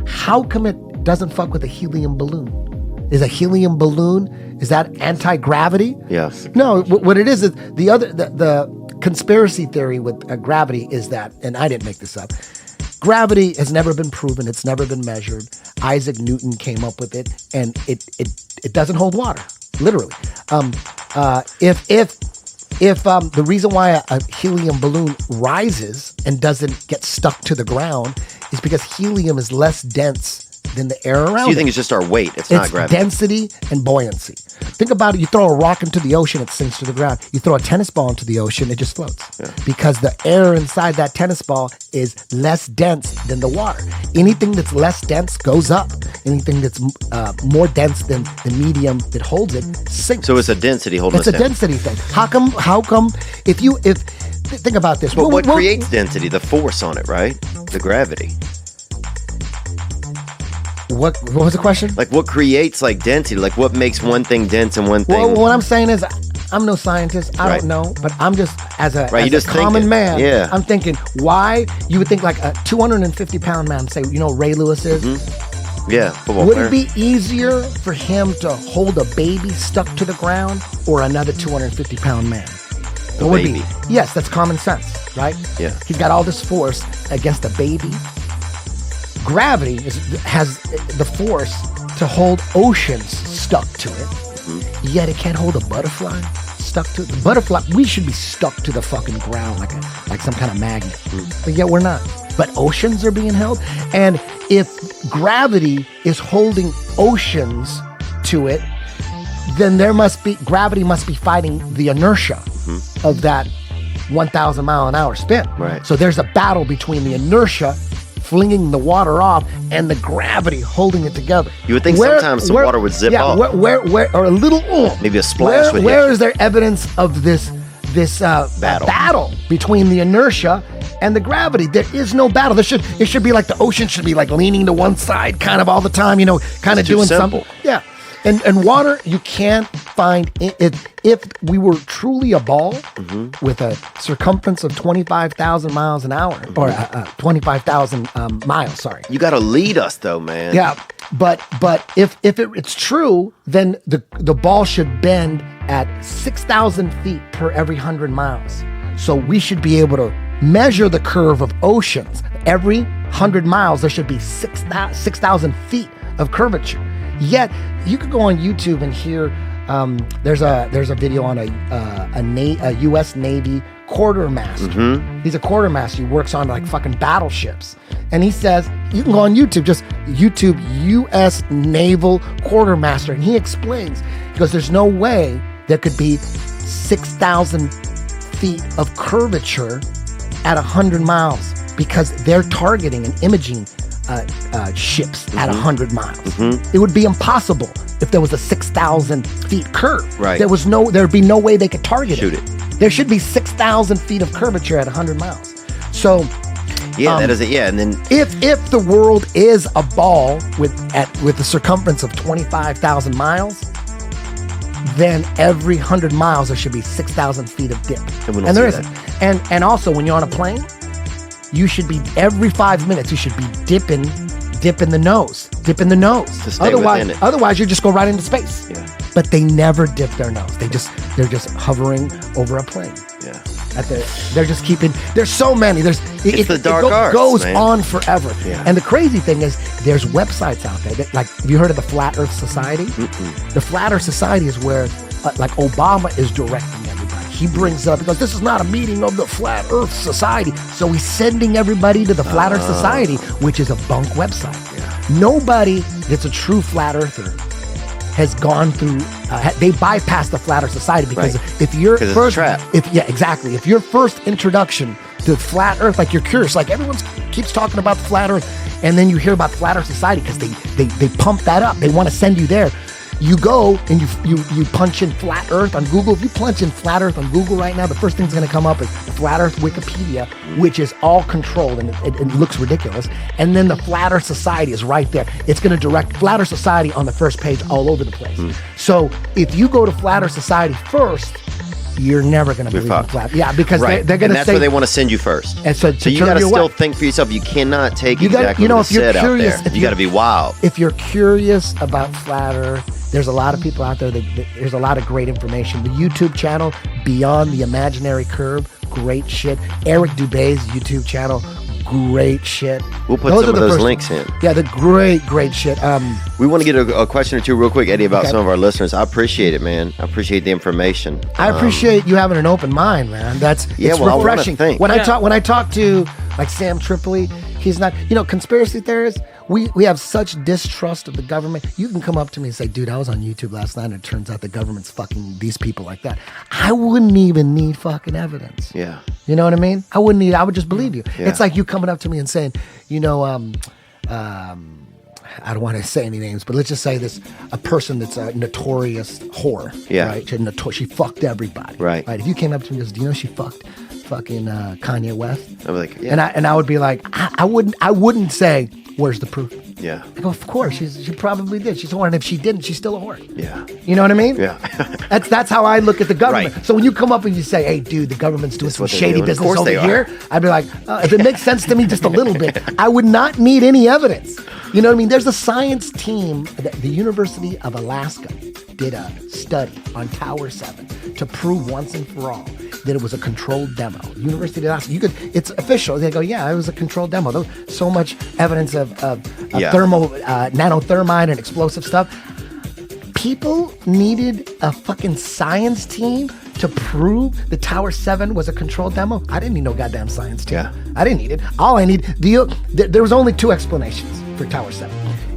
how come it doesn't fuck with a helium balloon? Is a helium balloon, is that anti-gravity? Yes. No, what it is the conspiracy theory with gravity is that, and I didn't make this up, gravity has never been proven. It's never been measured. Isaac Newton came up with it, and it doesn't hold water, literally. If the reason why a helium balloon rises and doesn't get stuck to the ground is because helium is less dense than the air around So you it. think it's just our weight? It's not gravity. Density and buoyancy. Think about it. You throw a rock into the ocean, it sinks to the ground. You throw a tennis ball into the ocean, it just floats. Yeah. Because the air inside that tennis ball is less dense than the water. Anything that's less dense goes up. Anything that's more dense than the medium that holds it sinks. So it's a density holding It's us a down. density thing. How come think about this. But what We'll- creates density? The force on it, right? The gravity. What was the question? Like what creates like density? Like what makes one thing dense and one thing? Well, what I'm saying is, I'm no scientist. I Right. don't know, but I'm just as a, Right, as you're a just common thinking. man. Yeah. I'm thinking why you would think like a 250-pound man. Say, you know, Ray Lewis is. Yeah, football Would player. it be easier for him to hold a baby stuck to the ground or another 250-pound man? The What would baby. be? Yes, that's common sense, right? Yeah. He's got all this force against a baby. Gravity has the force to hold oceans stuck to it, yet it can't hold a butterfly stuck to it. The butterfly, we should be stuck to the fucking ground like some kind of magnet, but yet we're not. But oceans are being held, and if gravity is holding oceans to it, then gravity must be fighting the inertia of that 1,000 mile an hour spin. Right. So there's a battle between the inertia flinging the water off and the gravity holding it together. You would think sometimes the water would zip off. Where, or a little, Maybe a splash would hit. Where is there evidence of this battle between the inertia and the gravity? There is no battle. It should be like the ocean should be like leaning to one side kind of all the time, you know, kind of It's too doing simple. something. Yeah. And water, you can't find it. If we were truly a ball with a circumference of 25,000 miles an hour, or 25,000 miles, sorry. You got to lead us though, man. Yeah, but if it's true, then the ball should bend at 6,000 feet per every 100 miles. So we should be able to measure the curve of oceans. Every 100 miles, there should be 6,000 feet of curvature. Yet you could go on YouTube and hear there's a video on a U.S. Navy quartermaster. He's a quartermaster. He works on like fucking battleships, and he says you can go on YouTube, just YouTube U.S. Naval Quartermaster, and he explains, because there's no way there could be 6,000 feet of curvature at 100 miles, because they're targeting and imaging ships at 100 miles. It would be impossible if there was a 6,000 feet curve. Right. There'd be no way they could target Shoot it. There should be 6,000 feet of curvature at 100 miles. So, that is it. Yeah, and then if the world is a ball with the circumference of 25,000 miles, then every 100 miles there should be 6,000 feet of dip, and there isn't. And also, when you're on a plane, you should be every 5 minutes you should be dipping the nose. To stay within it. Otherwise, you just go right into space. Yeah. But they never dip their nose. They're just hovering over a plane. Yeah. They're just keeping. There's so many. It's the dark arts, goes man. on forever. Yeah. And the crazy thing is, there's websites out there that, like, have you heard of the Flat Earth Society? The Flat Earth Society is where, like, Obama is directing everybody. He brings up, because this is not a meeting of the Flat Earth Society, so he's sending everybody to the Flat Earth Society, which is a bunk website. Yeah. Nobody that's a true flat earther has gone through. They bypass the Flat Earth Society, because if you're it's first, a trap. If your first introduction to flat Earth, like, you're curious, like everyone keeps talking about the Flat Earth, and then you hear about the Flat Earth Society because they pump that up. They want to send you there. You go and you punch in Flat Earth on Google. If you punch in Flat Earth on Google right now, the first thing's going to come up is Flat Earth Wikipedia, which is all controlled, and it looks ridiculous. And then the Flat Earth Society is right there. It's going to direct Flat Earth Society on the first page all over the place. So if you go to Flat Earth Society first, you're never going to believe in flat. Yeah, because they're going to say... that's where they want to send you first. And so you got to still think for yourself. You cannot take exactly what is said out there. You got to be wild. If you're curious about Flat Earth, there's a lot of people out there. There's a lot of great information. The YouTube channel, Beyond the Imaginary Curve, great shit. Eric Dubé's YouTube channel, great shit. We'll put some of those links in. Yeah, the great shit. We want to get a question or two real quick, Eddie, about some of our listeners. I appreciate it, man. I appreciate the information. I appreciate you having an open mind, man. It's refreshing. When I talk to, like, Sam Tripoli, he's not, conspiracy theorists, we have such distrust of the government. You can come up to me and say, dude, I was on YouTube last night and it turns out the government's fucking these people like that. I wouldn't even need fucking evidence. Yeah. You know what I mean? I would just believe you. Yeah. It's like you coming up to me and saying, I don't want to say any names, but let's just say a person that's a notorious whore. Yeah. Right? She fucked everybody. Right. If you came up to me and goes, do you know she fucked fucking Kanye West? I'd be like, yeah. And I would be like, I wouldn't say, where's the proof? Yeah. I go, of course, she probably did. She's a whore, and if she didn't, she's still a whore. Yeah. You know what I mean? Yeah. That's how I look at the government. Right. So when you come up and you say, hey, dude, the government's doing some shady business over here, I'd be like, if it makes sense to me just a little bit, I would not need any evidence. You know what I mean? There's a science team at the University of Alaska did a study on Tower 7 to prove once and for all that it was a controlled demo. University of Alaska, it's official. They go, yeah, it was a controlled demo. So much evidence of nanothermite and explosive stuff. People needed a fucking science team to prove the Tower 7 was a controlled demo. I didn't need no goddamn science team. Yeah. I didn't need it. All I need, there was only two explanations for Tower 7.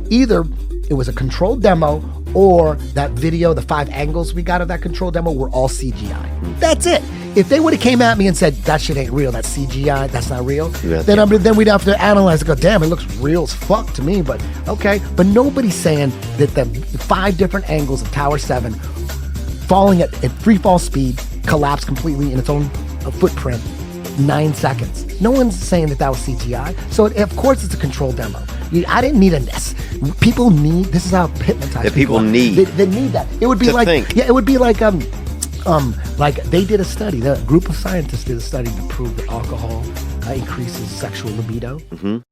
Either it was a controlled demo, or that video, the 5 angles we got of that controlled demo were all CGI. That's it. If they would have came at me and said, that shit ain't real, that's CGI, that's not real, then we'd have to analyze it, go, damn, it looks real as fuck to me, but okay. But nobody's saying that the 5 different angles of Tower 7 falling at free fall speed collapsed completely in its own footprint, 9 seconds. No one's saying that was CGI. So of course it's a controlled demo. I didn't need a nest. People need, this is how hypnotized people need. They need that. It would be like, think. Yeah, it would be like, like they did a study, the group of scientists did a study to prove that alcohol increases sexual libido.